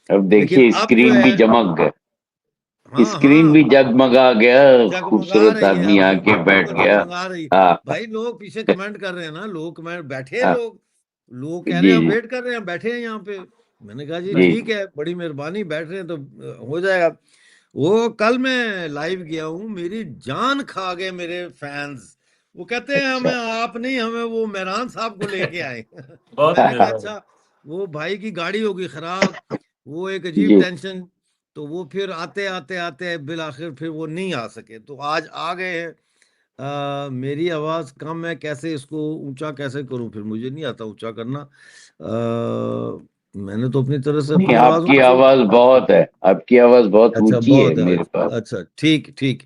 Speaker 3: اب
Speaker 1: لیکن
Speaker 3: دیکھیے
Speaker 1: اب جو
Speaker 3: اسکرین بھی
Speaker 1: ہے،
Speaker 3: چمک گئے،
Speaker 1: ہاں
Speaker 3: اسکرین بھی جگمگا گیا،
Speaker 1: جگمگا
Speaker 3: خوبصورت
Speaker 1: رہی ہے،
Speaker 3: آدمی
Speaker 1: اب
Speaker 3: آ کے
Speaker 1: بالکل
Speaker 3: بیٹھ گیا.
Speaker 1: جگمگا رہی.
Speaker 3: ہاں
Speaker 1: بھائی لوگ پیچھے کمنٹ کر رہے ہیں نا، لوگ کمنٹ بیٹھے ہیں،
Speaker 3: ہاں،
Speaker 1: لوگ کہہ رہے
Speaker 3: جی
Speaker 1: ہیں ہم
Speaker 3: جی
Speaker 1: ویٹ کر رہے ہیں، بیٹھے ہیں یہاں پہ. میں نے کہا جی
Speaker 3: جی
Speaker 1: ٹھیک ہے، بڑی مہربانی، بیٹھ رہے ہیں تو ہو جائے گا. وہ کل میں لائیو گیا ہوں، میری جان کھا گئے میرے فینز. وہ کہتے ہیں
Speaker 3: اچھا
Speaker 1: ہمیں آپ نہیں، ہمیں وہ میران صاحب کو لے کے آئے.
Speaker 4: بہت
Speaker 1: میں نے کہا
Speaker 4: مہربانی.
Speaker 1: اچھا، وہ بھائی کی گاڑی ہوگی خراب، وہ ایک عجیب
Speaker 3: جی
Speaker 1: ٹینشن. تو وہ پھر آتے بالآخر پھر وہ نہیں آ سکے، تو آج آ گئے ہیں. میری آواز کم ہے، کیسے اس کو اونچا کیسے کروں، پھر مجھے نہیں آتا اونچا کرنا. میں نے تو اپنی طرح سے
Speaker 3: نہیں،
Speaker 1: اپنی
Speaker 3: آپ
Speaker 1: آواز
Speaker 3: کی
Speaker 1: اونچی.
Speaker 3: آواز بہت ہے، آپ کی آواز بہت
Speaker 1: اچھا
Speaker 3: اونچی ہے
Speaker 1: بہت ہے،
Speaker 3: میرے پاس.
Speaker 1: اچھا ٹھیک.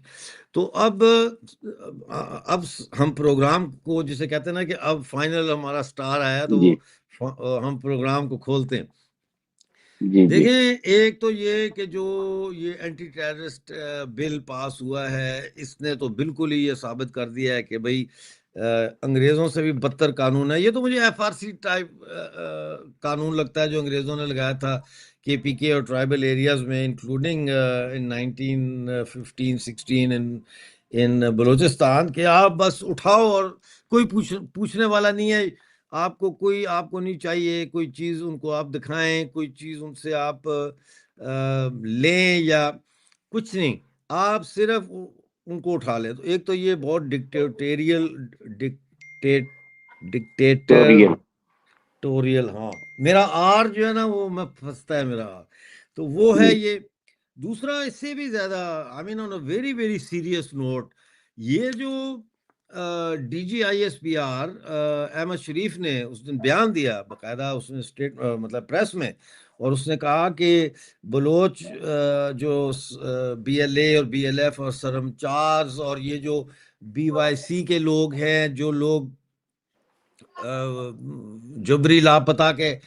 Speaker 1: تو اب ہم پروگرام کو جسے کہتے ہیں نا کہ اب فائنل ہمارا سٹار آیا تو
Speaker 3: جی
Speaker 1: وہ ہم پروگرام کو کھولتے ہیں.
Speaker 3: جی جی
Speaker 1: دیکھیں، ایک تو یہ کہ جو یہ اینٹی ٹیررسٹ بل پاس ہوا ہے، اس نے تو بالکل ہی یہ ثابت کر دیا ہے کہ بھئی انگریزوں سے بھی بدتر قانون ہے. یہ تو مجھے ایف آر سی ٹائپ قانون لگتا ہے جو انگریزوں نے لگایا تھا کے پی کے اور ٹرائبل ایریاز میں، انکلوڈنگ ان 1915-16 ان بلوچستان، کہ آپ بس اٹھاؤ اور کوئی پوچھنے والا نہیں ہے. آپ کو نہیں چاہیے کوئی چیز ان کو آپ دکھائیں، کوئی چیز ان سے آپ لیں یا کچھ نہیں، آپ صرف ان کو اٹھا لیں. تو ایک تو یہ بہت
Speaker 3: ٹوریل
Speaker 1: ڈکٹیٹوریل، ہاں میرا آر جو ہے نا وہ میں پھنستا ہے میرا آر، تو وہ ہے
Speaker 3: جی
Speaker 1: یہ. دوسرا اس سے بھی زیادہ I mean on a very very serious note, یہ جو D G I S P R Ahmed Sharif نے اس دن بیان دیا باقاعدہ، اس نے اسٹیٹ مطلب پریس میں، اور اس نے کہا کہ بلوچ جو بی ایل اے اور بی ایل ایف اور سرم چارز اور یہ جو بی وائی سی کے لوگ ہیں، جو لوگ جبری لاپتہ کے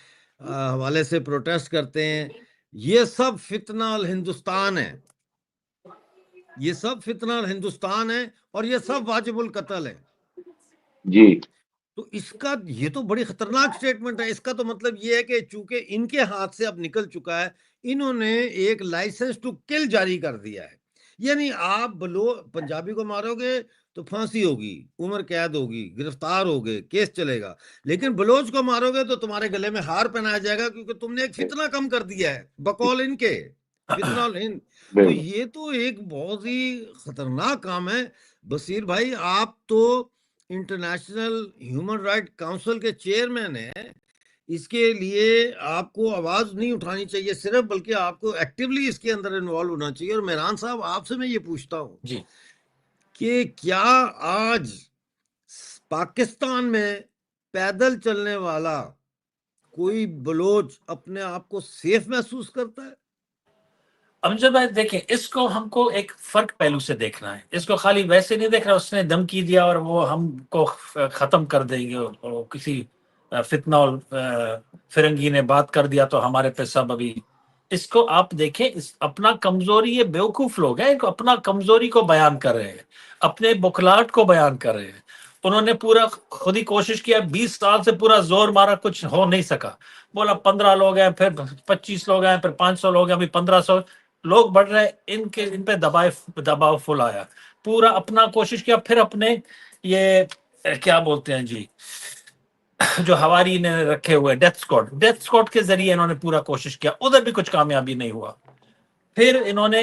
Speaker 1: حوالے سے پروٹیسٹ کرتے ہیں، یہ سب فتنہ الہندوستان ہے، یہ سب فتنہ الہندوستان ہے، اور یہ سب واجب القتل ہے.
Speaker 3: جی
Speaker 1: تو اس کا یہ تو بڑی خطرناک سٹیٹمنٹ ہے. اس کا تو مطلب یہ ہے کہ چونکہ ان کے ہاتھ سے اب نکل چکا ہے، انہوں نے ایک لائسنس ٹو کل جاری کر دیا ہے. یعنی آپ پنجابی کو مارو گے تو پھانسی ہوگی، عمر قید ہوگی، گرفتار ہوگے، کیس چلے گا، لیکن بلوچ کو مارو گے تو تمہارے گلے میں ہار پہنایا جائے گا، کیونکہ تم نے ایک فتنہ کم کر دیا ہے بقول ان کے فتنہ الہند. تو
Speaker 3: بالکل
Speaker 1: یہ تو ایک بہت ہی خطرناک کام ہے. بصیر بھائی، آپ تو انٹرنیشنل ہیومن رائٹ کاؤنسل کے چیئرمین ہیں، اس کے لیے آپ کو آواز نہیں اٹھانی چاہیے صرف، بلکہ آپ کو ایکٹیولی اس کے اندر انوالو ہونا چاہیے. اور مہران صاحب، آپ سے میں یہ پوچھتا ہوں
Speaker 4: جی
Speaker 1: کہ کیا آج پاکستان میں پیدل چلنے والا کوئی بلوچ اپنے آپ کو سیف محسوس کرتا ہے؟
Speaker 4: امجد بھائی دیکھیں، اس کو ہم کو ایک فرق پہلو سے دیکھنا ہے. اس کو خالی ویسے نہیں دیکھ رہا اس نے دھمکی دیا اور وہ ہم کو ختم کر دیں گے، اور کسی فتنہ اور فرنگی نے بات کر دیا تو ہمارے پہ سب ابھی. اس کو آپ دیکھیں، اپنا کمزوری، یہ بیوقوف لوگ ہیں، اپنا کمزوری کو بیان کر رہے ہیں، اپنے بکھلاہٹ کو بیان کر رہے ہیں. انہوں نے پورا خود ہی کوشش کیا، 20 سال سے پورا زور مارا، کچھ ہو نہیں سکا. بولا 15 لوگ ہیں، پھر 25 لوگ ہیں، پھر 500 لوگ ہیں، ابھی 1500 لوگ بڑھ رہے. ان پہ دباؤ فل آیا، پورا اپنا کوشش کیا. پھر اپنے یہ کیا بولتے ہیں جی، جو ہواری نے رکھے ہوئے ڈیتھ سکواڈ کے ذریعے انہوں نے پورا کوشش کیا، ادھر بھی کچھ کامیابی نہیں ہوا. پھر انہوں نے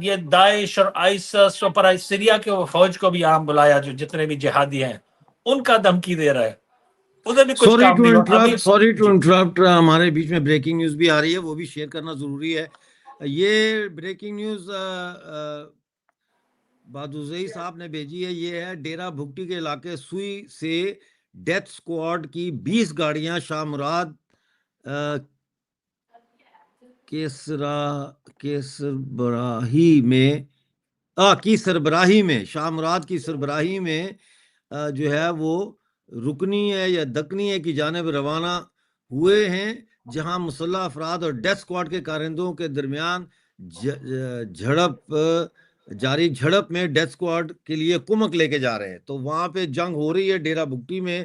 Speaker 4: یہ داعش اور آئسس اور سیریا کے فوج کو بھی عام بلایا، جو جتنے بھی جہادی ہیں ان کا دھمکی دے رہا ہے، ادھر بھی کچھ کام نہیں ہوا ابھی.
Speaker 1: سوری ٹو
Speaker 4: جی
Speaker 1: انٹرپٹ، ہمارے بیچ میں بریکنگ نیوز بھی آ رہی ہے، وہ بھی شیئر کرنا ضروری ہے. یہ بریکنگ نیوز بادوزئی صاحب نے بھیجی ہے. یہ ہے ڈیرہ بھگٹی کے علاقے سوئی سے ڈیتھ سکواڈ کی 20 گاڑیاں شاہ مراد کی سربراہی میں شاہ مراد کی سربراہی میں جو ہے وہ رکنی ہے یا دکنی ہے کی جانب روانہ ہوئے ہیں، جہاں مسلح افراد اور ڈیتھ سکواڈ کے کارندوں کے درمیان جھڑپ میں ڈیتھ سکواڈ کے لیے کمک لے کے جا رہے ہیں. تو وہاں پہ جنگ ہو رہی ہے ڈیرہ بھگٹی میں،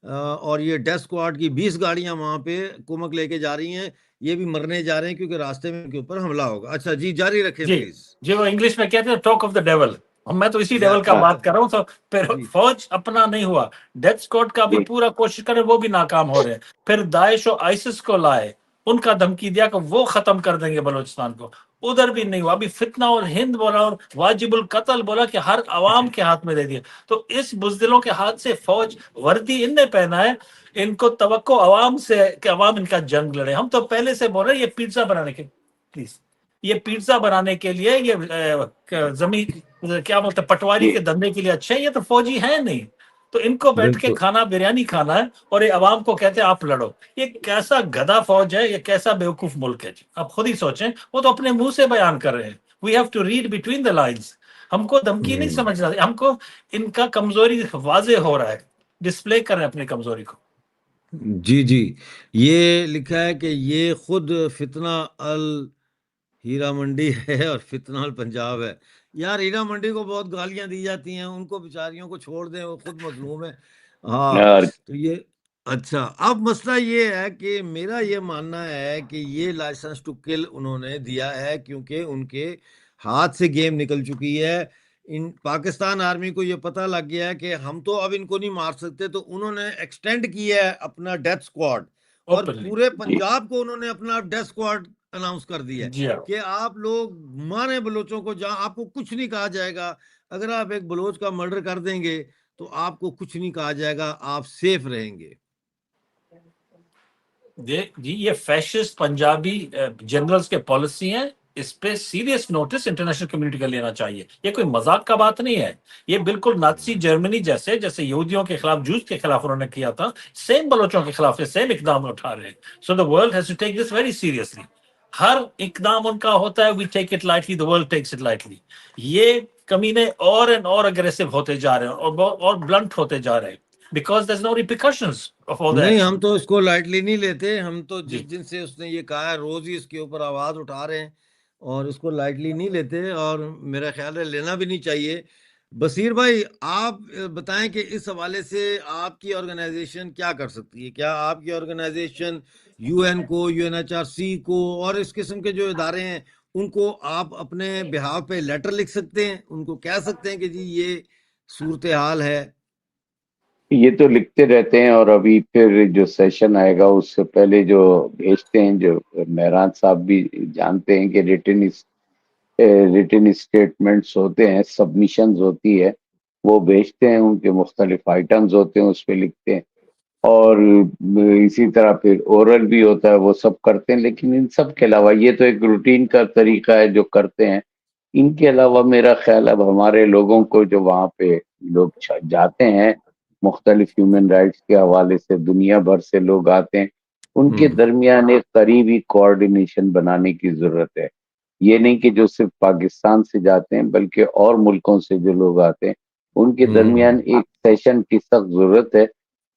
Speaker 1: اور یہ ڈیتھ سکواڈ کی 20 گاڑیاں وہاں پہ کمک لے کے جا رہی ہیں. یہ بھی مرنے جا رہے ہیں کیونکہ راستے میں ان کے اوپر حملہ ہوگا. اچھا جی، جاری رکھیں
Speaker 4: جی
Speaker 1: پلیز.
Speaker 4: جی، وہ انگلش میں کہتے ہیں ٹاک آف دا ڈیول، میں تو اسی ڈیول کا
Speaker 1: ایگزیکٹلی
Speaker 4: بات کر رہا ہوں. تو پھر
Speaker 1: جی
Speaker 4: فوج اپنا نہیں ہوا، ڈیتھ سکواڈ کا بھی
Speaker 3: جی
Speaker 4: پورا کوشش کرے، وہ بھی ناکام ہو رہے ہیں. پھر داعش و آئسس کو لائے، ان کا دھمکی دیا کہ وہ ختم کر دیں گے بلوچستان کو، ادھر بھی نہیں ہوا. ابھی فتنہ اور ہند بولا اور واجب القتل بولا کہ ہر عوام کے ہاتھ میں دے دیا. تو اس بزدلوں کے ہاتھ سے فوج وردی ان نے پہنا ہے، ان کو توقع عوام سے کہ عوام ان کا جنگ لڑے. ہم تو پہلے سے بول رہے ہیں یہ پیزا بنانے کے پلیز یہ پیزا بنانے کے لیے، یہ زمین کیا بولتے پٹواری
Speaker 3: جی
Speaker 4: کے دھندے کے لیے اچھے ہیں، یہ تو فوجی ہیں نہیں. تو ان کو بیٹھ کے
Speaker 1: بالکل
Speaker 4: کھانا بریانی کھانا ہے، اور یہ عوام کو کہتے ہیں آپ لڑو. یہ کیسا گدھا فوج ہے، یہ کیسا بیوقوف ملک ہے جی. آپ خود ہی سوچیں، وہ تو اپنے منہ سے بیان کر رہے ہیں. We have to read between the lines. ہم کو دھمکی نہیں سمجھنا، ہم کو ان کا کمزوری واضح ہو رہا ہے، ڈسپلے کر رہے ہیں اپنی کمزوری کو.
Speaker 1: جی جی، یہ لکھا ہے کہ یہ خود فتنہ ہیرا منڈی ہے اور فتنہ پنجاب ہے. یار ہیرا منڈی کو بہت گالیاں دی جاتی ہیں، ان کو بیچاریوں کو چھوڑ دیں، وہ خود مظلوم ہے. ہاں
Speaker 3: اور
Speaker 1: تو یہ اچھا، اب مسئلہ یہ ہے کہ میرا یہ ماننا ہے کہ یہ لائسنس ٹو کل انہوں نے دیا ہے کیونکہ ان کے ہاتھ سے گیم نکل چکی ہے. ان پاکستان آرمی کو یہ پتہ لگ گیا ہے کہ ہم تو اب ان کو نہیں مار سکتے، تو انہوں نے ایکسٹینڈ کیا ہے اپنا ڈیتھ اسکواڈ، اور
Speaker 4: اوپنلی.
Speaker 1: پورے
Speaker 3: جی
Speaker 1: پنجاب کو انہوں نے اپنا ڈیتھ اسکواڈ اناؤنس کر دیا ہے
Speaker 4: جی ہاں.
Speaker 1: کہ آپ لوگ ماریں بلوچوں کو، جہاں آپ کو کچھ نہیں کہا جائے گا. اگر آپ ایک بلوچ کا مرڈر کر دیں گے تو آپ کو کچھ نہیں کہا جائے گا، آپ سیف رہیں گے.
Speaker 4: جی یہ فیشسٹ پنجابی جنرلز کے پالیسی ہیں، اس پہ سیریس نوٹس انٹرنیشنل کمیونٹی کا لینا چاہیے. یہ کوئی مذاق کا بات نہیں ہے، یہ بالکل نازی جرمنی جیسے یہودیوں کے خلاف، جوز کے خلاف انہوں نے کیا تھا، سیم بلوچوں کے خلاف سیم اقدام اٹھا رہے ہیں. So the world has to take this very seriously. ہر اقدام ان کا ہوتا ہے we take it lightly, the world takes it lightly. یہ کمینے اور اینڈ اور اگریسو ہوتے جا رہے ہیں اور بلنٹ ہوتے جا رہے ہیں because there's no repercussions of all the
Speaker 1: نہیں،
Speaker 4: action.
Speaker 1: ہم تو اس کو لائٹلی نہیں لیتے. ہم تو
Speaker 4: جی
Speaker 1: جس دن سے اس نے یہ کہا ہے روز ہی اس کے اوپر آواز اٹھا رہے ہیں اور اس کو لائٹلی نہیں لیتے، اور میرا خیال ہے لینا بھی نہیں چاہیے. بصیر بھائی، آپ بتائیں کہ اس حوالے سے آپ کی آرگنائزیشن کیا کر سکتی ہے؟ کیا آپ کی آرگنائزیشن یو این کو، U N H R C کو اور اس قسم کے جو ادارے ہیں ان کو آپ اپنے بہاف پہ لیٹر لکھ سکتے ہیں، ان کو کہہ سکتے ہیں کہ جی یہ صورتحال ہے؟
Speaker 3: یہ تو لکھتے رہتے ہیں، اور ابھی پھر جو سیشن آئے گا اس سے پہلے جو بھیجتے ہیں، جو مہران صاحب بھی جانتے ہیں کہ ریٹن اسٹیٹمنٹس ہوتے ہیں، سبمیشنز ہوتی ہے، وہ بھیجتے ہیں، ان کے مختلف آئٹمز ہوتے ہیں، اس پہ لکھتے ہیں. اور اسی طرح پھر اورل بھی ہوتا ہے، وہ سب کرتے ہیں. لیکن ان سب کے علاوہ یہ تو ایک روٹین کا طریقہ ہے جو کرتے ہیں. ان کے علاوہ میرا خیال اب ہمارے لوگوں کو، جو وہاں پہ لوگ جاتے ہیں مختلف ہیومن رائٹس کے حوالے سے، دنیا بھر سے لوگ آتے ہیں، ان کے درمیان ایک قریبی کوآرڈینیشن بنانے کی ضرورت ہے. یہ نہیں کہ جو صرف پاکستان سے جاتے ہیں بلکہ اور ملکوں سے جو لوگ آتے ہیں ان کے درمیان ایک سیشن کی سخت ضرورت ہے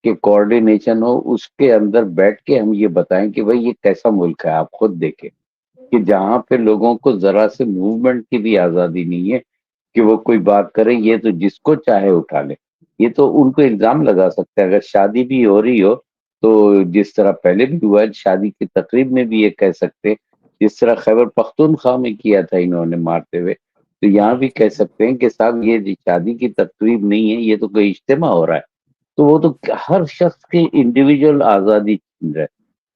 Speaker 3: کہ کوآرڈینیشن ہو. اس کے اندر بیٹھ کے ہم یہ بتائیں کہ بھئی یہ کیسا ملک ہے، آپ خود دیکھیں کہ جہاں پہ لوگوں کو ذرا سے موومنٹ کی بھی آزادی نہیں ہے کہ وہ کوئی بات کریں، یہ تو جس کو چاہے اٹھا لے. یہ تو ان کو الزام لگا سکتے ہیں. اگر شادی بھی ہو رہی ہو تو جس طرح پہلے بھی ہوا ہے، شادی کی تقریب میں بھی یہ کہہ سکتے، جس طرح خیبر پختونخوا میں کیا تھا انہوں نے مارتے ہوئے، تو یہاں بھی کہہ سکتے ہیں کہ صاحب یہ شادی کی تقریب نہیں ہے، یہ تو کوئی اجتماع ہو رہا ہے. تو وہ تو ہر شخص کی انڈیویجول آزادی چھین رہا ہے.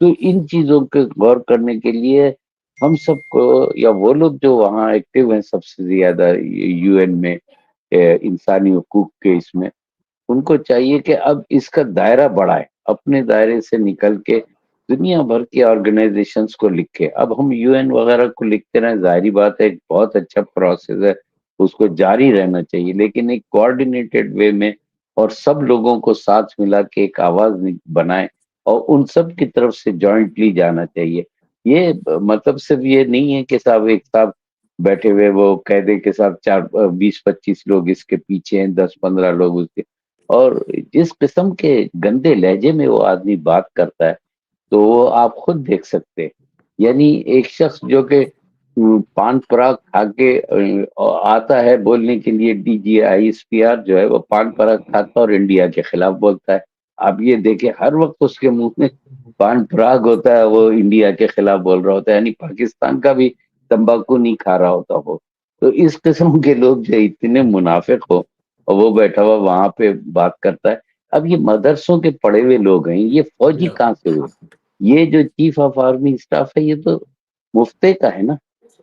Speaker 3: تو ان چیزوں کے غور کرنے کے لیے ہم سب کو، یا وہ لوگ جو وہاں ایکٹیو ہیں سب سے زیادہ یو این میں انسانی حقوق کے اس میں، ان کو چاہیے کہ اب اس کا دائرہ بڑھائے، اپنے دائرے سے نکل کے دنیا بھر کی آرگنائزیشنز کو لکھے. اب ہم یو این وغیرہ کو لکھتے رہیں، ظاہری بات ہے، ایک بہت اچھا پروسیس ہے، اس کو جاری رہنا چاہیے، لیکن ایک کوآرڈینیٹڈ وے میں، اور سب لوگوں کو ساتھ ملا کے ایک آواز بنائیں اور ان سب کی طرف سے جوائنٹلی جانا چاہیے. یہ مطلب صرف یہ نہیں ہے کہ صاحب ایک صاحب بیٹھے ہوئے وہ کہہ دے کہ صاحب 20-25 لوگ اس کے پیچھے ہیں، 10-15 لوگ اس کے. اور جس قسم کے گندے لہجے میں وہ آدمی بات کرتا ہے تو وہ آپ خود دیکھ سکتے ہیں. یعنی ایک شخص جو کہ پان پراگ کھا کے آتا ہے بولنے کے لیے، D G I S P R جو ہے، وہ پان پراگ کھاتا اور انڈیا کے خلاف بولتا ہے. آپ یہ دیکھیں ہر وقت اس کے منہ میں پان پراگ ہوتا ہے، وہ انڈیا کے خلاف بول رہا ہوتا ہے، یعنی پاکستان کا بھی تمباکو نہیں کھا رہا ہوتا وہ. تو اس قسم کے لوگ جو اتنے منافق ہو اور وہ بیٹھا ہوا وہاں پہ بات کرتا ہے. اب یہ مدرسوں کے پڑھے ہوئے لوگ ہیں، یہ فوجی کہاں سے ہوئے؟ یہ جو چیف آف آرمی اسٹاف ہے یہ تو مفتے کا ہے نا،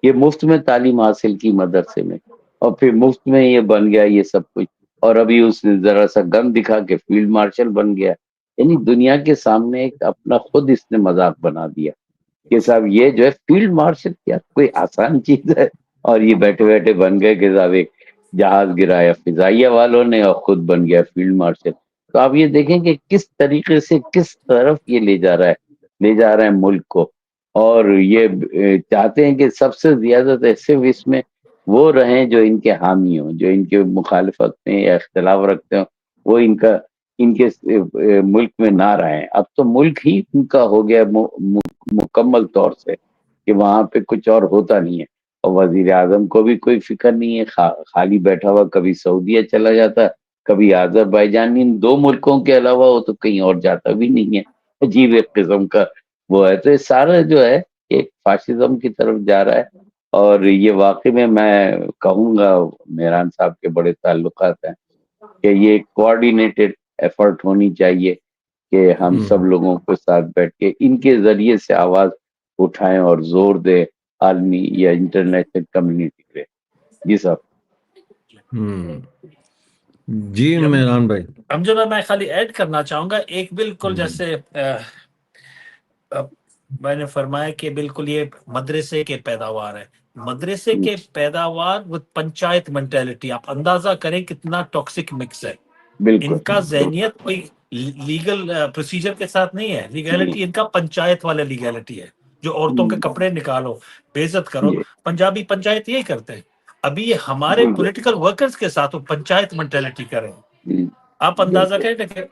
Speaker 3: یہ مفت میں تعلیم حاصل کی مدرسے میں، اور پھر مفت میں یہ بن گیا یہ سب کچھ، اور ابھی اس نے ذرا سا گن دکھا کے فیلڈ مارشل بن گیا. یعنی دنیا کے سامنے ایک اپنا خود اس نے مذاق بنا دیا کہ صاحب یہ جو ہے فیلڈ مارشل کیا کوئی آسان چیز ہے، اور یہ بیٹھے بیٹھے بن گئے کہ صاحب ایک جہاز گرایا فضائیہ والوں نے اور خود بن گیا فیلڈ مارشل. تو آپ یہ دیکھیں کہ کس طریقے سے کس طرف یہ لے جا رہا ہے ملک کو. اور یہ چاہتے ہیں کہ سب سے زیادہ صرف اس میں وہ رہیں جو ان کے حامی ہوں، جو ان کے مخالفت میں یا اختلاف رکھتے ہوں، وہ ان کا ان کے ملک میں نہ رہیں. اب تو ملک ہی ان کا ہو گیا مکمل طور سے کہ وہاں پہ کچھ اور ہوتا نہیں ہے. اور وزیر اعظم کو بھی کوئی فکر نہیں ہے, خالی بیٹھا ہوا, کبھی سعودیہ چلا جاتا, کبھی آذربائیجان. ان دو ملکوں کے علاوہ وہ تو کہیں اور جاتا بھی نہیں ہے. عجیب ایک قسم کا وہ ہے. تو یہ سارا جو ہے ایک فاشزم کی طرف جا رہا ہے. اور یہ واقعی میں کہوں گا, میران صاحب کے بڑے تعلقات ہیں, کہ یہ کوآرڈینیٹڈ ایفرٹ ہونی چاہیے کہ ہم سب لوگوں کے ساتھ بیٹھ کے ان کے ذریعے سے آواز اٹھائیں اور زور دے عالمی یا انٹرنیشنل کمیونٹی پہ. جی صاحب.
Speaker 1: جی میران بھائی.
Speaker 4: امجد بھائی, میں خالی ایڈ کرنا چاہوں گا ایک, بالکل جیسے میں نے فرمایا کہ بالکل یہ مدرسے کے پیداوار ہے. مدرسے کے پیداوار وہ پنچایت مینٹیلٹی, آپ اندازہ کریں کتنا ٹاکسک مکس ہے.
Speaker 3: بالکل
Speaker 4: ان کا ذہنیت کوئی لیگل پروسیجر کے ساتھ نہیں ہے. لیگیلٹی ان کا پنچایت والا لیگیلٹی ہے, جو عورتوں کے کپڑے نکالو, بے عزت کرو. پنجابی پنچایت یہی کرتے ہیں. ابھی یہ ہمارے پولیٹیکل ورکرز کے ساتھ وہ پنچایت مینٹیلٹی کر رہے ہیں. آپ اندازہ کریں کہ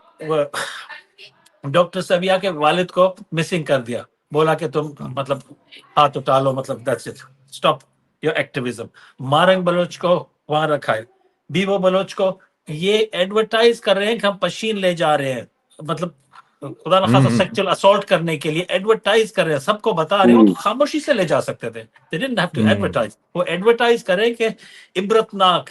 Speaker 4: ڈاکٹر سبیہ کے والد کو مسنگ کر دیا, بولا کہ تم مطلب ہاتھ اٹھا لو, مطلب that's it, stop your activism. Morning Baloch کو وہاں رکھا ہے. بیوو بلوچ کو یہ ایڈورٹائز کر رہے ہیں کہ ہم پشین لے جا رہے ہیں, مطلب خدا نخواستہ سیکچوئل اسالٹ کرنے کے لیے ایڈورٹائز کر رہے ہیں, سب کو بتا رہے ہو تو خاموشی سے لے جا سکتے تھے. They didn't have to advertise. وہ ایڈورٹائز کر رہے ہیں کہ عبرتناک,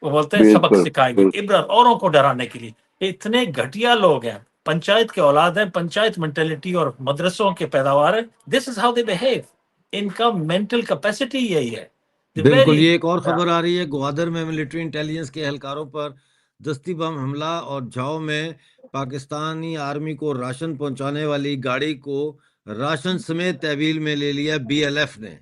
Speaker 4: وہ بولتے ہیں سبق سکھائیں گے, عبرت اوروں کو ڈرانے کے لیے. اتنے گھٹیا لوگ ہیں, پنچایت کے اولاد ہیں, پنچایت مینٹلٹی اور مدرسوں کے پیداوار ہے. دس از ہاؤ دے بہیو. ان کا مینٹل کیپیسٹی یہی ہے.
Speaker 1: بالکل. یہ ایک اور خبر آ رہی ہے, گوادر میں ملٹری انٹیلیجنس کے اہلکاروں پر دستی بم حملہ, اور جھاؤ میں پاکستانی آرمی کو راشن پہنچانے والی گاڑی کو راشن سمیت تحویل میں لے لیا بی ایل ایف نے.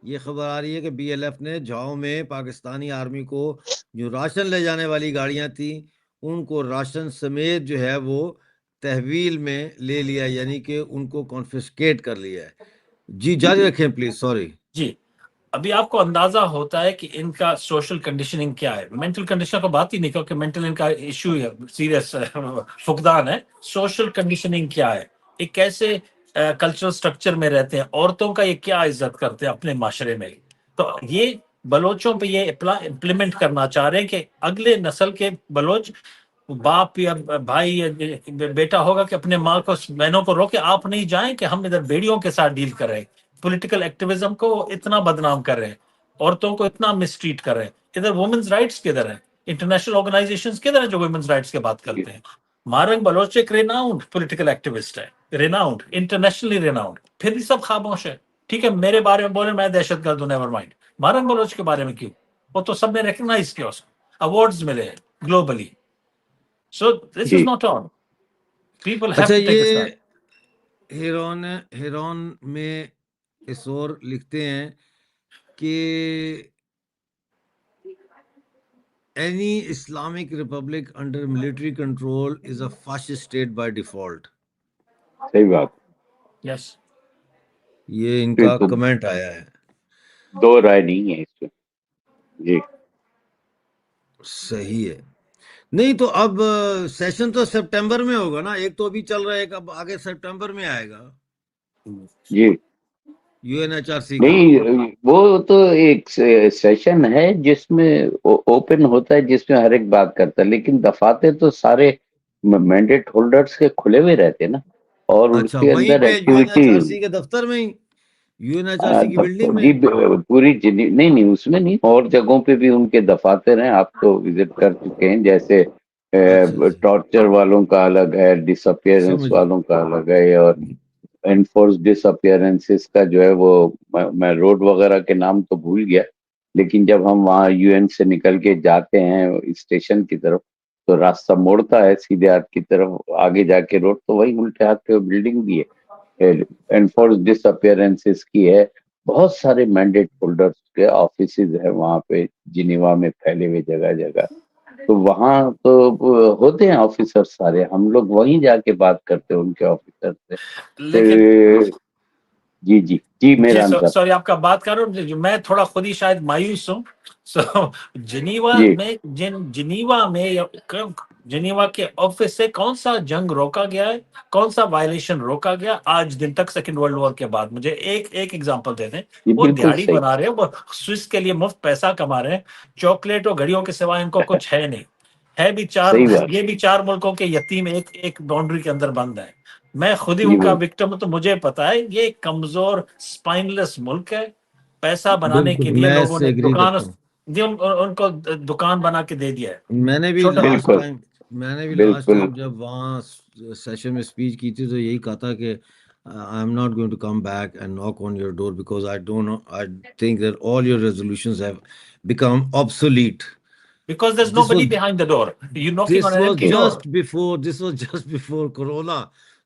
Speaker 1: یہ خبر آ رہی ہے کہ بی ایل ایف نے جھاؤ میں پاکستانی آرمی کو جو راشن لے جانے والی گاڑیاں تھیں ان کو راشن سمیت جو ہے وہ تحویل میں لے لیا, یعنی کہ ان کو کانفسکیٹ کر لیا ہے. جی جاری رکھیں پلیز. سوری.
Speaker 4: جی, ابھی آپ کو اندازہ ہوتا ہے کہ ان کا سوشل کنڈیشننگ کیا ہے. مینٹل کنڈیشن کو بات ہی نہیں, کیونکہ مینٹل ان کا ایشو ہے, سیریس فقدان ہے. سوشل کنڈیشننگ کیا ہے, ایک کیسے کلچرل سٹرکچر میں رہتے ہیں, عورتوں کا یہ کیا عزت کرتے ہیں اپنے معاشرے میں. تو یہ بلوچوں پہ یہ امپلیمنٹ کرنا چاہ رہے ہیں کہ اگلے نسل کے بلوچ باپ یا بھائی یا بیٹا ہوگا کہ اپنے ماں کو, بہنوں کو روکے آپ نہیں جائیں کہ ہم ادھر بیڑیوں کے ساتھ ڈیل کر رہے ہیں. پولیٹیکل ایکٹیویزم کو اتنا بدنام کر رہے ہیں, عورتوں کو اتنا مسٹریٹ کر رہے ہیں. ادھر وومنز رائٹس کدھر ہیں, انٹرنیشنل آرگنائزیشنز کدھر ہیں جو وومنز رائٹس کی بات کرتے ہیں. مارنگ بلوچ ایک ریناؤنڈ پولیٹیکل ایکٹیوسٹ ہے, ریناؤنڈ, انٹرنیشنلی ریناؤنڈ, پھر بھی سب خاموش ہے. ٹھیک ہے, میرے بارے میں بولے میں دہشت گرد ہوں, نیور مائنڈ. مارنگ بلوچ کے بارے میں کیوں, وہ تو سب نے ریکگنائز کیا, اس کو ایوارڈز ملے globally. So this is not on. People have
Speaker 1: اچھا,
Speaker 4: ٹو ٹیک
Speaker 1: یہ
Speaker 4: اسٹینڈ.
Speaker 1: ہیرون میں اس اور لکھتے ہیں کہ any Islamic republic under military control is a fascist state by default.
Speaker 3: صحیح بات.
Speaker 4: یس,
Speaker 1: یہ ان کا کمنٹ آیا ہے.
Speaker 3: دو رائے نہیں ہے اس میں. جی
Speaker 1: صحیح ہے. نہیں تو اب سیشن تو سپٹمبر میں ہوگا نا, ایک تو ابھی چل رہا ہے, ایک اب آگے سپٹمبر میں آئے گا
Speaker 3: جی.
Speaker 1: U N H R C کا.
Speaker 3: نہیں, وہ تو ایک سیشن ہے جس میں اوپن ہوتا ہے, جس میں ہر ایک بات کرتا ہے, لیکن دفاتر تو سارے مینڈیٹ ہولڈرز کے کھلے ہوئے رہتے ہیں نا, اور ان
Speaker 1: اچھا,
Speaker 3: کے
Speaker 1: وہیں
Speaker 3: اندر
Speaker 1: پہ U N H
Speaker 3: activity.
Speaker 1: R C کے دفتر میں ہی, U N H R C کی بلڈنگ میں.
Speaker 3: جی پوری نہیں اس میں نہیں, اور جگہوں پہ بھی ان کے دفاتر ہیں, آپ تو وزٹ کر چکے ہیں. جیسے
Speaker 1: اچھا
Speaker 3: ٹارچر والوں کا الگ ہے, ڈس اپیئرنس
Speaker 1: سمجھ گیا.
Speaker 3: والوں کا الگ ہے, اور انفورس ڈس اپیئرنسز کا جو ہے وہ, میں روڈ وغیرہ کے نام تو بھول گیا, لیکن جب ہم وہاں یو این سے نکل کے جاتے ہیں اسٹیشن کی طرف تو راستہ موڑتا ہے سیدھے ہاتھ کی طرف, آگے جا کے روڈ تو وہی الٹے ہاتھ پہ بلڈنگ بھی ہے, انفورس ڈس اپیئرنسز کی ہے. بہت سارے مینڈیٹ ہولڈرز کے آفیسز ہیں وہاں پہ جنیوا میں پھیلے ہوئے جگہ جگہ. تو وہاں تو ہوتے ہیں آفیسر سارے, ہم لوگ وہیں جا کے بات کرتے ہیں ان کے آفیسر سے.
Speaker 4: لیکن
Speaker 3: جی جی جی
Speaker 4: جی
Speaker 3: میران صاحب
Speaker 4: سوری آپ کا بات کر رہا ہوں، میں تھوڑا خود ہی شاید مایوس ہوں. سو جنیوا
Speaker 3: جی
Speaker 4: میں جنیوا کے آفس سے کون سا جنگ روکا گیا ہے، کون سا وائلیشن روکا گیا آج دن تک سیکنڈ ورلڈ وار کے بعد؟ مجھے ایک ایگزامپل دے دیں.
Speaker 3: یہ
Speaker 4: وہ
Speaker 3: بالکل
Speaker 4: دیہڑی
Speaker 3: صحیح،
Speaker 4: بنا رہے ہیں، وہ سوئس کے لیے مفت پیسہ کما رہے ہیں، چاکلیٹ اور گھڑیوں کے سوائے ان کو کچھ ہے نہیں. ہے بھی
Speaker 3: صحیح بات،
Speaker 4: یہ بھی 4 ملکوں کے یتیم ایک باؤنڈری کے اندر بند ہے. میں خود ہی
Speaker 3: جی
Speaker 4: ان کا
Speaker 3: وہ
Speaker 4: وکٹم ہوں، تو مجھے پتا ہے یہ ایک کمزور اسپائن لیس ملک ہے. پیسہ بنانے کے
Speaker 1: بالکل
Speaker 4: لیے
Speaker 1: میں اس
Speaker 4: لوگوں
Speaker 1: سے
Speaker 4: نے
Speaker 1: ایگری کرتا ہوں.
Speaker 4: ان کو دکان بنا کے دے دیا ہے.
Speaker 1: میں نے بھی
Speaker 4: چھوٹا
Speaker 3: بالکل
Speaker 1: لاسٹ
Speaker 3: بالکل
Speaker 1: ٹائم جب وہاں سیشن میں اسپیچ کی تھی تو یہی کہا تھا کہ I am not going to come back and knock on your door because I think that all your resolutions have become obsolete.
Speaker 4: because there's
Speaker 1: This
Speaker 4: nobody
Speaker 1: was
Speaker 4: behind the door. You're knocking on
Speaker 1: this
Speaker 4: an
Speaker 1: was
Speaker 4: empty door.
Speaker 1: just before corona.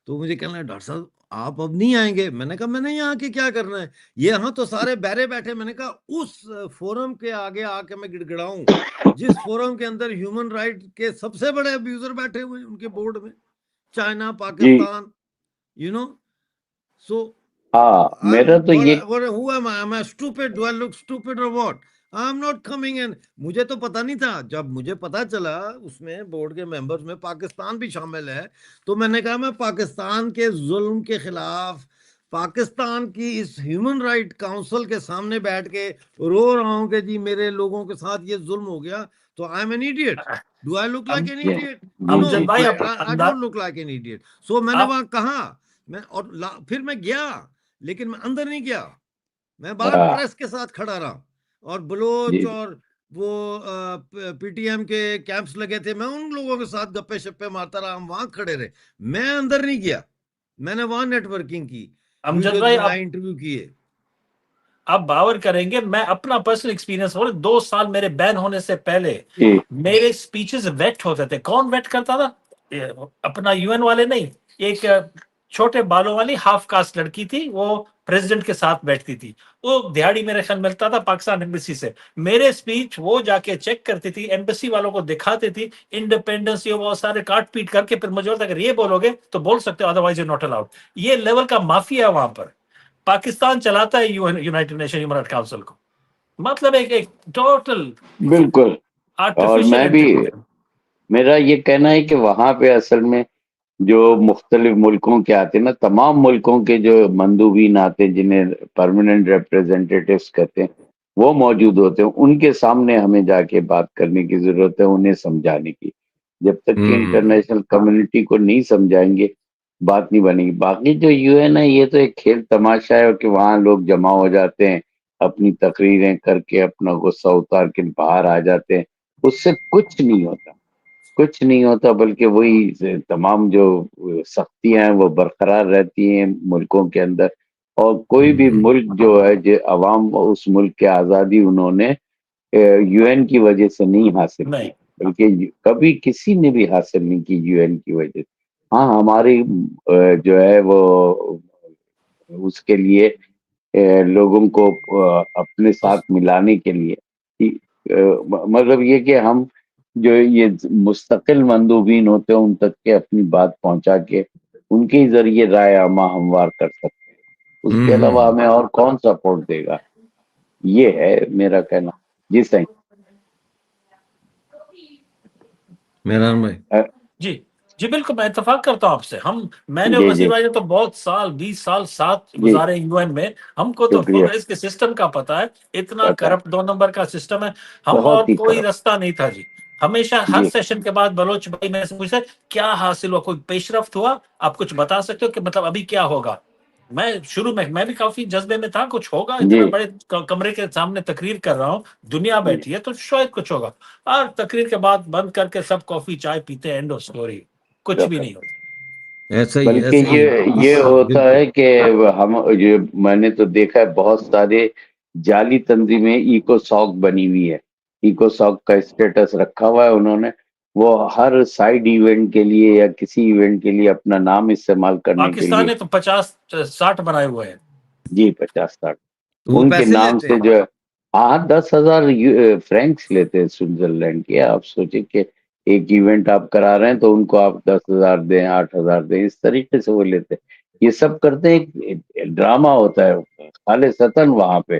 Speaker 1: تو مجھے کہنا ہے doctor صاحب آپ اب نہیں آئیں گے. میں نے کہا میں نے یہاں کے کیا کرنا ہے، یہاں تو سارے بہرے بیٹھے. میں نے کہا اس فورم کے آگے آ کے میں گڑ گڑاؤں جس فورم کے اندر ہیومن رائٹ کے سب سے بڑے ابیوزر بیٹھے ہوئے ہیں ان کے بورڈ میں، چائنا،
Speaker 3: جی
Speaker 1: پاکستان، یو نو. سو
Speaker 3: ہاں میرا تو یہ
Speaker 1: مجھے تو پتا نہیں تھا. جب مجھے پتا چلا اس میں بورڈ کے ممبرز میں پاکستان بھی شامل ہے تو میں نے کہا میں پاکستان کے ظلم کے خلاف پاکستان کی اس ہیومن رائٹ کاؤنسل کے سامنے بیٹھ کے رو رہا ہوں کہ جی میرے لوگوں کے ساتھ یہ ظلم ہو گیا. تو I am an idiot. Do I look like an
Speaker 3: جی
Speaker 1: ایڈیٹ؟
Speaker 3: جی
Speaker 1: نو،
Speaker 3: جی
Speaker 4: امجد بھائی
Speaker 1: I don't look like an idiot. So میں نے وہاں کہا اور پھر میں گیا لیکن میں اندر نہیں گیا، میں باہر
Speaker 3: ہاں
Speaker 1: پریس کے ساتھ کھڑا رہا. اور بلوچ
Speaker 3: جی
Speaker 1: اور وہ پی ٹی ایم کے کیمپس لگے تھے، میں ان لوگوں کے ساتھ گپے شپے مارتا رہا. ہم وہاں کھڑے رہے، میں اندر نہیں گیا. میں نے وہاں نیٹ ورکنگ کی،
Speaker 4: امجد
Speaker 1: ویڈیوز
Speaker 4: بھائی
Speaker 1: بنائے، انٹرویو کیے.
Speaker 4: آپ باور کریں گے، میں اپنا پرسنل ایکسپیرینس 2 سال میرے بین ہونے سے پہلے
Speaker 3: جی
Speaker 4: میرے سپیچز ویٹ ہوتے تھے. کون ویٹ کرتا تھا؟ اپنا یو این والے نہیں، ایک چھوٹے بالوں والی ہاف کاسٹ لڑکی تھی، وہ پریزیڈنٹ کے ساتھ بیٹھتی تھی. وہ دیہڑی میرے خیال ملتا تھا پاکستان ایمبیسی سے. میرے سپیچ وہ جا کے چیک کرتی تھی، ایمبیسی والوں کو دکھاتی تھی، انڈیپینڈنس یہ بہت سارے کاٹ پیٹ کر کے پھر مجھے بولتا اگر یہ بولو گے تو بول سکتے ہو، ادروائز یو ناٹ الاؤڈ. یہ لیول کا مافیا ہے وہاں پر. پاکستان چلاتا ہے United nation human right council کو. مطلب ایک ٹوٹل
Speaker 3: بالکل. اور
Speaker 4: آرٹیفیشل
Speaker 3: میں بھی
Speaker 4: انٹیلیجنس.
Speaker 3: میرا یہ کہنا ہے کہ وہاں پہ اصل میں جو مختلف ملکوں کے آتے ہیں نا، تمام ملکوں کے جو مندوبین آتے ہیں جنہیں پرماننٹ ریپریزنٹیٹیوز کہتے ہیں، وہ موجود ہوتے ہیں. ان کے سامنے ہمیں جا کے بات کرنے کی ضرورت ہے، انہیں سمجھانے کی. جب تک کہ انٹرنیشنل کمیونٹی کو نہیں سمجھائیں گے بات نہیں بنے گی. باقی جو یو این ہے یہ تو ایک کھیل تماشا ہے کہ وہاں لوگ جمع ہو جاتے ہیں، اپنی تقریریں کر کے اپنا غصہ اتار کے باہر آ جاتے ہیں. اس سے کچھ نہیں ہوتا، کچھ نہیں ہوتا، بلکہ وہی تمام جو سختیاں ہیں وہ برقرار رہتی ہیں ملکوں کے اندر. اور کوئی بھی ملک جو ہے جو عوام اس ملک کی آزادی انہوں نے یو این کی وجہ سے نہیں حاصل کی،
Speaker 4: نہیں،
Speaker 3: بلکہ کبھی کسی نے بھی حاصل نہیں کی یو این کی وجہ سے. ہاں ہماری جو ہے وہ اس کے لیے لوگوں کو اپنے ساتھ ملانے کے لیے، مطلب یہ کہ ہم جو یہ مستقل مندوبین ہوتے ہیں ان تک کے اپنی بات پہنچا کے ان کے ذریعے رائے عامہ ہموار کر سکتے ہیں. اس کے علاوہ ہمیں اور کون سپورٹ دے گا؟ یہ ہے میرا کہنا. جی صحیح.
Speaker 1: میران بھائی
Speaker 4: جی جی بالکل میں اتفاق کرتا ہوں آپ سے. میں نے اور
Speaker 3: جی
Speaker 4: نصیر
Speaker 3: جی
Speaker 4: بھائی نے تو بہت سال 20 سال ساتھ
Speaker 3: جی
Speaker 4: گزارے یو این میں. ہم کو تو
Speaker 3: شکریہ.
Speaker 4: اس کے سسٹم کا پتا ہے، اتنا
Speaker 3: پتہ ہے
Speaker 4: کرپٹ 2 نمبر کا سسٹم ہے. ہم اور
Speaker 3: بہت ہی
Speaker 4: کوئی
Speaker 3: کرپٹ.
Speaker 4: رستہ نہیں تھا جی. ہمیشہ ہر
Speaker 3: جی
Speaker 4: سیشن کے بعد بلوچ بھائی میں سے پوچھتے کیا حاصل ہوا، کوئی پیش رفت ہوا، آپ کچھ بتا سکتے ہو کہ مطلب ابھی کیا ہوگا. میں شروع میں بھی کافی جذبے میں تھا، کچھ ہوگا، اتنا
Speaker 3: جی
Speaker 4: بڑے کمرے کے سامنے تقریر کر رہا ہوں، دنیا بیٹھی ہے تو شاید کچھ ہوگا. اور تقریر کے بعد بند کر کے سب کافی چائے پیتے ہیں، اینڈ آف سٹوری. کچھ بھی نہیں ہوتا.
Speaker 1: ایسا ہی
Speaker 3: بلکہ
Speaker 1: ایسا ہی
Speaker 3: یہ ہوتا
Speaker 1: بالکل.
Speaker 3: ہے کہ ہم میں نے تو دیکھا ہے بہت سارے جعلی تنظیمیں ایکو ساک بنی ہوئی ہے. ایکو ساک کا اسٹیٹس رکھا ہوا ہے انہوں نے، وہ ہر سائیڈ ایونٹ کے لیے یا کسی ایونٹ کے لیے اپنا نام استعمال کرنے کے
Speaker 4: پاکستان
Speaker 3: لیے.
Speaker 4: نے تو 50-60 بنائے ہوئے ہیں.
Speaker 3: جی 50-60
Speaker 1: وہ
Speaker 3: ان کے
Speaker 1: پیسے
Speaker 3: نام
Speaker 1: لیتے
Speaker 3: سے
Speaker 1: ہیں.
Speaker 3: جو ہے. ہاں 10,000 فرینکس لیتے ہیں سوئٹزرلینڈ کے. آپ سوچیں کہ ایک ایونٹ آپ کرا رہے ہیں تو ان کو آپ 10,000 دیں، 8,000 دیں، اس طریقے سے وہ لیتے. یہ سب کرتے ہیں، ایک ڈرامہ ہوتا ہے خالصتاً وہاں پہ،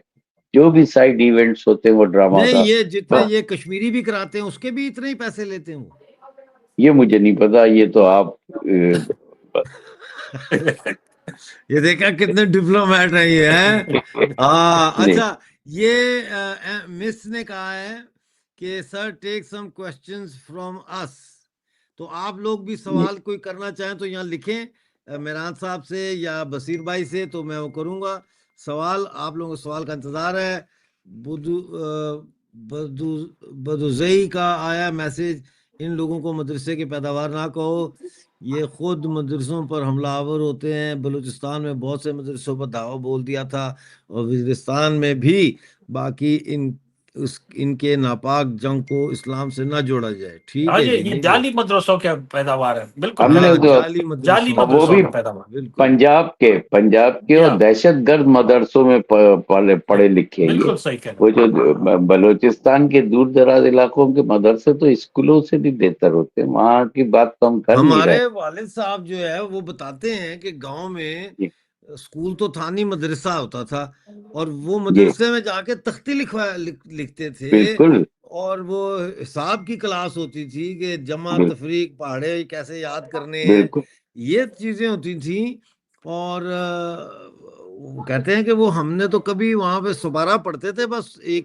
Speaker 3: جو بھی سائڈ ایونٹس ہوتے ہیں وہ ڈرامہ
Speaker 1: نہیں،
Speaker 3: ہوتا
Speaker 1: یہ جتنے
Speaker 3: ہے۔
Speaker 1: یہ کشمیری بھی کراتے ہیں اس کے بھی اتنے ہی پیسے لیتے ہیں وہ؟
Speaker 3: یہ مجھے نہیں پتا، یہ تو آپ
Speaker 1: یہ دیکھا کتنے ڈپلومیٹ ہیں یہ ہیں۔ اچھا، یہ مس نے کہا ہے کہ سر ٹیک سم کوسچنز فرام اس، تو آپ لوگ بھی سوال کوئی کرنا چاہیں تو یہاں لکھیں، میران صاحب سے یا بصیر بھائی سے، تو میں وہ کروں گا سوال۔ آپ لوگوں کو سوال کا انتظار ہے۔ بدوزئی کا آیا میسج، ان لوگوں کو مدرسے کی پیداوار نہ کہو، یہ خود مدرسوں پر حملہ آور ہوتے ہیں۔ بلوچستان میں بہت سے مدرسوں پر دعویٰ بول دیا تھا، اور وزیرستان میں بھی۔ باقی ان کے ناپاک جنگ کو اسلام سے نہ جوڑا جائے۔ ٹھیک
Speaker 4: ہاں
Speaker 1: ہے
Speaker 4: جی،
Speaker 1: جی،
Speaker 4: یہ
Speaker 1: نہیں
Speaker 4: جعلی مدرسوں کے پیداوار ہے، بالکل
Speaker 3: ہم نے
Speaker 1: ہاں،
Speaker 4: ٹھیک
Speaker 3: تو
Speaker 1: جعلی
Speaker 4: جعلی
Speaker 1: مدرسوں،
Speaker 3: وہ
Speaker 4: مدرسوں
Speaker 3: بھی
Speaker 4: کا پیداوار،
Speaker 1: بالکل۔
Speaker 3: پنجاب کے اور
Speaker 4: یا
Speaker 3: دہشت گرد مدرسوں میں پڑھے لکھے ہیں یہ۔
Speaker 4: بالکل صحیح کہہ رہے
Speaker 3: وہ
Speaker 4: ہیں۔
Speaker 3: جو بلوچستان کے دور دراز علاقوں کے مدرسے تو اسکولوں سے بھی بہتر ہوتے ہیں، وہاں کی بات تو ہم کر نہیں رہے۔
Speaker 1: ہمارے والد صاحب جو ہے وہ بتاتے ہیں کہ گاؤں میں
Speaker 3: جی
Speaker 1: اسکول تو تھا نہیں، مدرسہ ہوتا تھا، اور وہ
Speaker 3: جی
Speaker 1: مدرسے میں جا کے تختی لکھتے تھے،
Speaker 3: بالکل
Speaker 1: اور وہ حساب کی کلاس ہوتی تھی کہ جمع
Speaker 3: بالکل
Speaker 1: تفریق پہاڑے کیسے یاد کرنے ہیں،
Speaker 3: بالکل۔
Speaker 1: یہ چیزیں ہوتی تھیں۔ اور وہ کہتے ہیں کہ وہ ہم نے تو کبھی وہاں پہ سپارہ پڑھتے تھے بس 1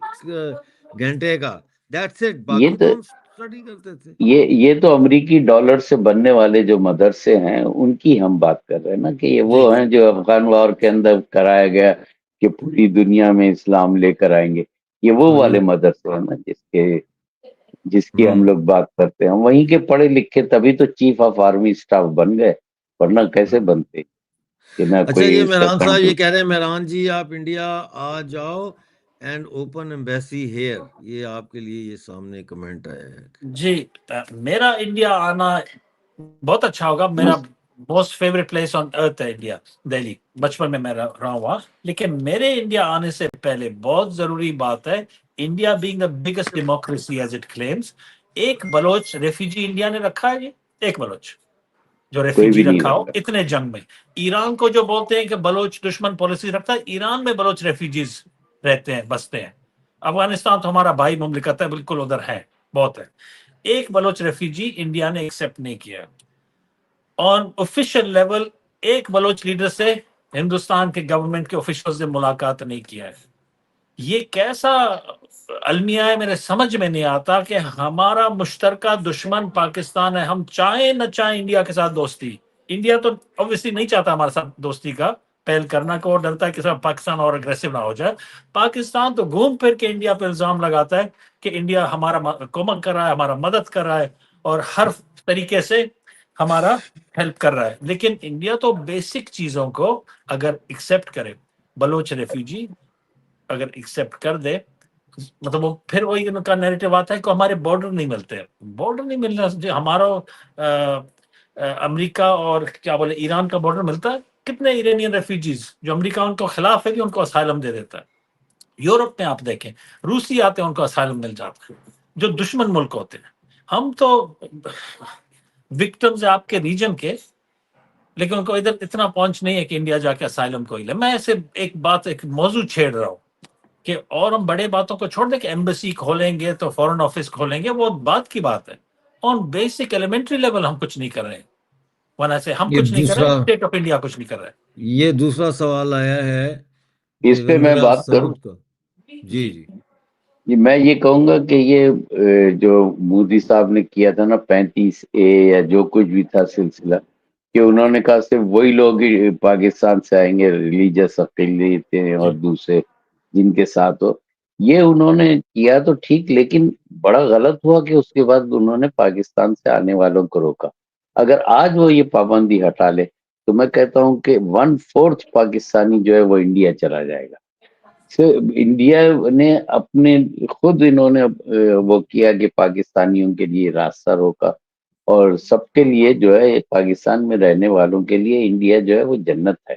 Speaker 1: گھنٹے کا، دیٹس اٹ،
Speaker 3: یہ
Speaker 1: باقی
Speaker 3: تو
Speaker 1: تو ہم اسٹڈی کرتے تھے۔
Speaker 3: یہ تو امریکی ڈالر سے بننے والے جو مدرسے ہیں ان کی ہم بات کر رہے ہیں نا، کہ یہ وہ
Speaker 4: جی
Speaker 3: ہیں جو افغان وار کے اندر کرایا گیا کہ پوری دنیا میں اسلام لے کر آئیں گے، یہ وہ والے مدرسے ہیں نا جس کی ہم لوگ بات کرتے ہیں۔ وہیں کے پڑھے لکھے تبھی تو چیف آف آرمی اسٹاف بن گئے، ورنہ کیسے بنتے کہ نہ
Speaker 1: اچھا،
Speaker 3: کوئی
Speaker 1: یہ
Speaker 3: اس کا
Speaker 1: مہران صاحب
Speaker 3: کنٹرول۔
Speaker 1: یہ کہہ رہے ہیں، مہران جی آپ انڈیا آ جاؤ اینڈ اوپن ایمبیسی ہیئر، یہ آپ کے لیے یہ سامنے کمنٹ آیا ہے۔
Speaker 4: جی، میرا انڈیا آنا بہت اچھا ہوگا۔ میرا موسٹ فیوریٹ پلیس آن ارتھ ہے انڈیا، دہلی، بچپن میں رہا ہوا، لیکن میرے انڈیا آنے سے پہلے بہت ضروری بات ہے، India being the biggest democracy as it claims, ایک بلوچ ریفیوجی انڈیا نے رکھا ہے جی، ایک بلوچ جو
Speaker 3: کوئی
Speaker 4: ریفیوجی
Speaker 3: بھی نہیں
Speaker 4: رکھا ہو
Speaker 3: رکھا۔
Speaker 4: اتنے جنگ میں۔ ایران کو جو بولتے ہیں کہ بلوچ دشمن پالیسی رکھتا ہے، ایران میں بلوچ ریفیوجیز رہتے ہیں، بستے ہیں۔ افغانستان تو ہمارا بھائی مملکت ہے، بالکل ادھر ہے، بہت ہے۔ ایک بلوچ ریفیوجی انڈیا نے ایکسیپٹ نہیں کیا آن آفیشیل لیول، ایک بلوچ لیڈر سے ہندوستان کے گورنمنٹ کے آفیشل سے ملاقات نہیں کیا ہے۔ یہ کیسا المیہ ہے، میرے سمجھ میں نہیں آتا کہ ہمارا مشترکہ دشمن پاکستان ہے، ہم چاہیں نہ چاہیں انڈیا کے ساتھ دوستی، انڈیا تو obviously نہیں چاہتا ہمارے ساتھ دوستی کا پہل کرنا، کو ڈرتا ہے کہ صرف پاکستان اور اگریسو نہ ہو جائے۔ پاکستان تو گھوم پھر کے انڈیا پہ الزام لگاتا ہے کہ انڈیا ہمارا کومک کر رہا ہے، ہمارا مدد کر رہا ہے، اور ہر طریقے سے ہمارا ہیلپ کر رہا ہے۔ لیکن انڈیا تو بیسک چیزوں کو اگر ایکسیپٹ کرے، بلوچ ریفیوجی اگر ایکسیپٹ کر دے، مطلب وہ پھر وہی ان کا نیریٹو آتا ہے کہ ہمارے بارڈر نہیں ملتے، بارڈر نہیں ملنا، ہمارا امریکہ اور کیا بولے ایران کا بارڈر ملتا ہے، کتنے ایرانین ریفیوجیز جو امریکہ ان کو خلاف ہے کہ ان کو اسائلم دے دیتا ہے۔ یورپ میں آپ دیکھیں، روسی آتے ہیں ان کو اسائلم مل جاتا ہے، جو دشمن ملک ہوتے ہیں۔ ہم تو وکٹمز آپ کے ریجن کے، لیکن ان کو ادھر اتنا پہنچ نہیں ہے کہ انڈیا جا کے اسائلم کو ہی لے۔ میں ایسے ایک موضوع چھیڑ رہا ہوں کہ اور ہم بڑے باتوں کو چھوڑ دیں کہ ایمبیسی کھولیں گے تو فورن آفس کھولیں گے، وہ بات کی بات ہے۔ آن بیسک ایلیمنٹری لیول ہم کچھ نہیں کر رہے ہیں، ورنہ سے ہم
Speaker 1: یہ
Speaker 4: کچھ نہیں کر رہے، اسٹیٹ آف انڈیا کچھ نہیں کر رہے۔
Speaker 1: یہ دوسرا سوال آیا ہے کہ
Speaker 3: اس پہ میں
Speaker 1: وزیر
Speaker 3: بات کروں؟
Speaker 1: سعود کا۔ جی جی
Speaker 3: جی، میں یہ کہوں گا کہ یہ جو مودی صاحب نے کیا تھا نا 35A یا جو کچھ بھی تھا سلسلہ، کہ انہوں نے کہا صرف وہی لوگ ہی پاکستان سے آئیں گے ریلیجس اقلیتیں اور دوسرے جن کے ساتھ ہو، یہ انہوں نے کیا تو ٹھیک، لیکن بڑا غلط ہوا کہ اس کے بعد انہوں نے پاکستان سے آنے والوں کو روکا۔ اگر آج وہ یہ پابندی ہٹا لے تو میں کہتا ہوں کہ 1/4 پاکستانی جو ہے وہ انڈیا چلا جائے گا۔ انڈیا نے اپنے خود انہوں نے وہ کیا کہ پاکستانیوں کے لیے راستہ روکا، اور سب کے لیے جو ہے پاکستان میں رہنے والوں کے لیے انڈیا جو ہے وہ جنت ہے،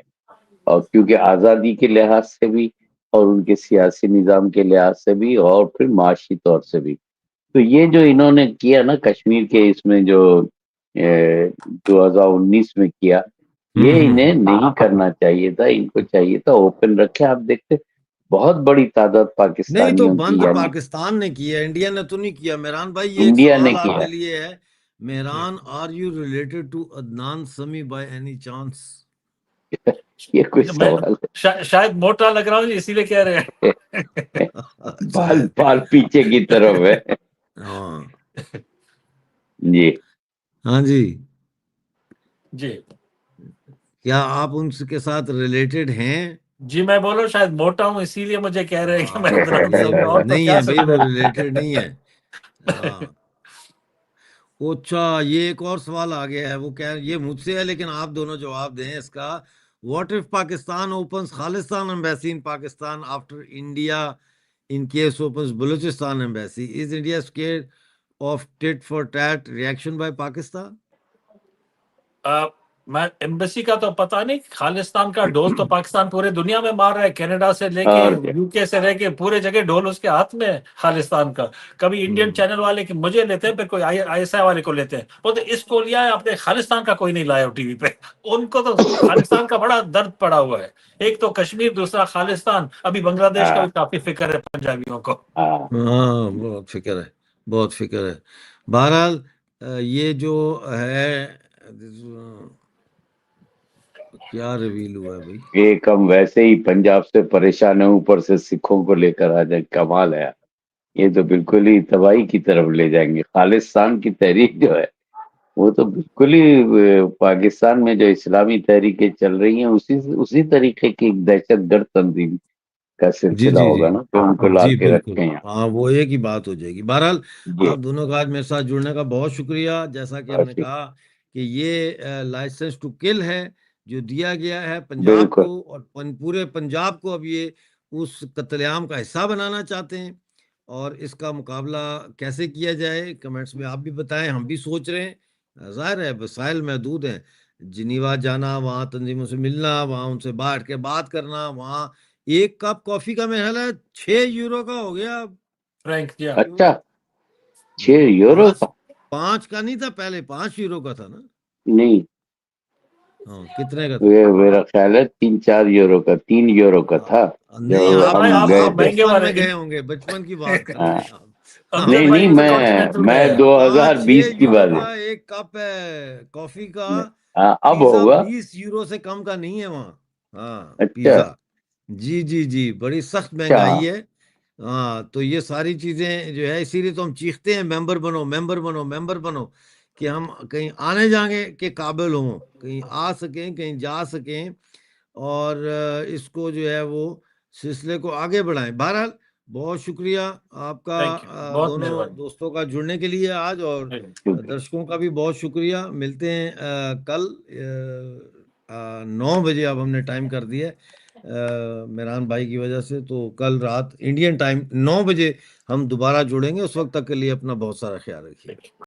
Speaker 3: اور کیونکہ آزادی کے لحاظ سے بھی اور ان کے سیاسی نظام کے لحاظ سے بھی اور پھر معاشی طور سے بھی۔ تو یہ جو انہوں نے کیا نا کشمیر کے اس میں جو 2019 میں کیا، یہ انہیں نہیں کرنا چاہیے تھا، ان کو چاہیے تھا اوپن رکھے. آپ دیکھتے بہت بڑی تعداد
Speaker 1: نہیں تو
Speaker 3: پاکستانیوں کی،
Speaker 1: بند
Speaker 3: یعنی
Speaker 1: پاکستان نے کیا، انڈیا نے تو نہیں کیا. مہران بھائی یہ ایک
Speaker 3: انڈیا نے
Speaker 1: سوال آپ
Speaker 3: کیا.
Speaker 1: کے لیے ہے. Mehran, are you related to Adnan Sami by any chance?
Speaker 3: یہ کوئی
Speaker 4: میں
Speaker 3: سوال
Speaker 4: شاید موٹا لگ رہا ہوں اسی لیے کہہ رہے ہیں.
Speaker 3: ہے؟ بال پیچھے کی طرف ہے.
Speaker 1: ہاں
Speaker 3: جی
Speaker 1: ہاں جی.
Speaker 4: جی
Speaker 1: کیا آپ ان کے ساتھ ریلیٹڈ ہیں؟
Speaker 4: جی میں بولوں شاید موٹا ہوں اسی لیے مجھے کہہ رہے ہیں کہ میں عدنان سمیع، اور تو
Speaker 1: نہیں
Speaker 4: کیا
Speaker 1: ہے بھائی، وہ
Speaker 4: سمجھا.
Speaker 1: ریلیٹڈ نہیں ہے. ہاں اچھا، یہ ایک اور سوال آ گیا ہے، وہ کیا، یہ مجھ سے ہے لیکن آپ دونوں جواب دیں اس کا. What if Pakistan opens Khalistan embassy in Pakistan after India in case opens Balochistan embassy? Is India scared of tit for tat reaction by Pakistan?
Speaker 4: میں ایمبیسی کا تو پتہ نہیں. خالستان کا ڈھول تو پاکستان پورے دنیا میں مار رہا ہے، کینیڈا سے لے کے
Speaker 3: اور کیا.
Speaker 4: یو کے سے لے کے پورے جگہ ڈھول اس کے ہاتھ میں ہے خالستان کا. کبھی انڈین چینل والے کی مجھے لیتے ہیں، پھر کوئی آئی ایس آئی والے کو لیتے ہیں. وہ تو اس کو لیا ہے اپنے خالستان کا کوئی نہیں لایا ٹی وی پہ. ان کو تو خالستان کا بڑا درد پڑا ہوا ہے. ایک تو کشمیر، دوسرا خالستان. ابھی بنگلہ دیش کا بھی کافی فکر ہے پنجابیوں کو.
Speaker 1: ہاں بہت فکر ہے، بہت فکر ہے. بہرحال یہ جو ہے کیا ریویل ہوا ہے بھائی؟
Speaker 3: ایک ہم ویسے ہی پنجاب سے پریشان ہیں، اوپر سے سکھوں کو لے کر آ جائیں. کمال ہے. یہ تو بالکل ہی تباہی کی طرف لے جائیں گے. خالصتان کی تحریک جو ہے وہ تو بالکل ہی پاکستان میں جو اسلامی تحریکیں چل رہی ہیں اسی طریقے کی ایک دہشت گرد تنظیم کا
Speaker 1: جی
Speaker 3: سلسلہ
Speaker 1: جی
Speaker 3: ہوگا
Speaker 1: جی
Speaker 3: نا، تو ان کو لا
Speaker 1: جی
Speaker 3: کے
Speaker 1: بالکل.
Speaker 3: رکھیں یہاں.
Speaker 1: ہاں وہ ایک ہی بات ہو جائے گی. بہرحال
Speaker 3: جی
Speaker 1: آپ دونوں کا آج میرے ساتھ جڑنے کا بہت شکریہ. جیسا کہ ہم نے
Speaker 3: بس
Speaker 1: کہا کہ یہ لائسنس ٹو کل ہے جو دیا گیا ہے پنجاب
Speaker 3: بالکل.
Speaker 1: کو، اور پورے پنجاب کو اب یہ اس قتل عام کا حصہ بنانا چاہتے ہیں. اور اس کا مقابلہ کیسے کیا جائے کمنٹس میں آپ بھی بتائیں، ہم بھی سوچ رہے ہیں. ظاہر ہے وسائل محدود ہیں. جنیوا جانا، وہاں تنظیموں سے ملنا، وہاں ان سے بیٹھ کے بات کرنا، وہاں ایک کپ کافی کا میرا خیال ہے 6 یورو کا ہو گیا.
Speaker 4: فرینک جی
Speaker 3: اچھا 6 یورو کا؟
Speaker 1: 5 کا نہیں تھا پہلے، 5 یورو کا تھا نا.
Speaker 3: نہیں،
Speaker 1: ہاں کتنے کا تھا؟
Speaker 3: میرا خیال ہے 3-4 یورو کا، 3 یورو کا تھا
Speaker 1: نہیں،
Speaker 3: جب
Speaker 1: آپ
Speaker 3: ہم
Speaker 4: آپ
Speaker 3: گئے
Speaker 1: آپ
Speaker 3: تھے.
Speaker 4: مہنگے
Speaker 1: بچپن
Speaker 4: والے.
Speaker 1: میں گئے ہوں گے، بچپن کی بات کر رہے
Speaker 3: ہاں.
Speaker 1: ہیں آپ.
Speaker 4: امجد
Speaker 3: نہیں
Speaker 4: بھائی
Speaker 3: نہیں،
Speaker 4: تو کانٹیننٹل
Speaker 3: میں
Speaker 4: گئے ہیں.
Speaker 3: 2020 کی
Speaker 1: 5-6 یورو
Speaker 3: بات
Speaker 1: کا
Speaker 3: ہے.
Speaker 1: ایک کپ ہے کافی کا.
Speaker 3: اب
Speaker 1: پیزا
Speaker 3: ہوگا.
Speaker 1: 20 یورو سے کم کا نہیں ہے وہاں. ہاں
Speaker 3: اچھا
Speaker 1: پیزا. جی جی جی، بڑی سخت
Speaker 3: اچھا.
Speaker 1: مہنگائی ہے. ہاں تو یہ ساری چیزیں جو ہے، اسی لیے تو ہم چیختے ہیں ممبر بنو، ممبر بنو، ممبر بنو، کہ ہم کہیں آنے جانے کے قابل ہوں، کہیں آ سکیں، کہیں جا سکیں، اور اس کو جو ہے وہ سلسلے کو آگے بڑھائیں. بہرحال بہت شکریہ آپ کا
Speaker 4: Thank you. بہت
Speaker 1: دونوں
Speaker 4: مہربانی.
Speaker 1: دوستوں کا جڑنے کے لیے آج، اور درشکوں کا بھی بہت شکریہ. ملتے ہیں کل 9 بجے. اب ہم نے ٹائم کر دیا مہران بھائی کی وجہ سے، تو کل رات انڈین ٹائم 9 بجے ہم دوبارہ جڑیں گے. اس وقت تک کے لیے اپنا بہت سارا خیال رکھیے.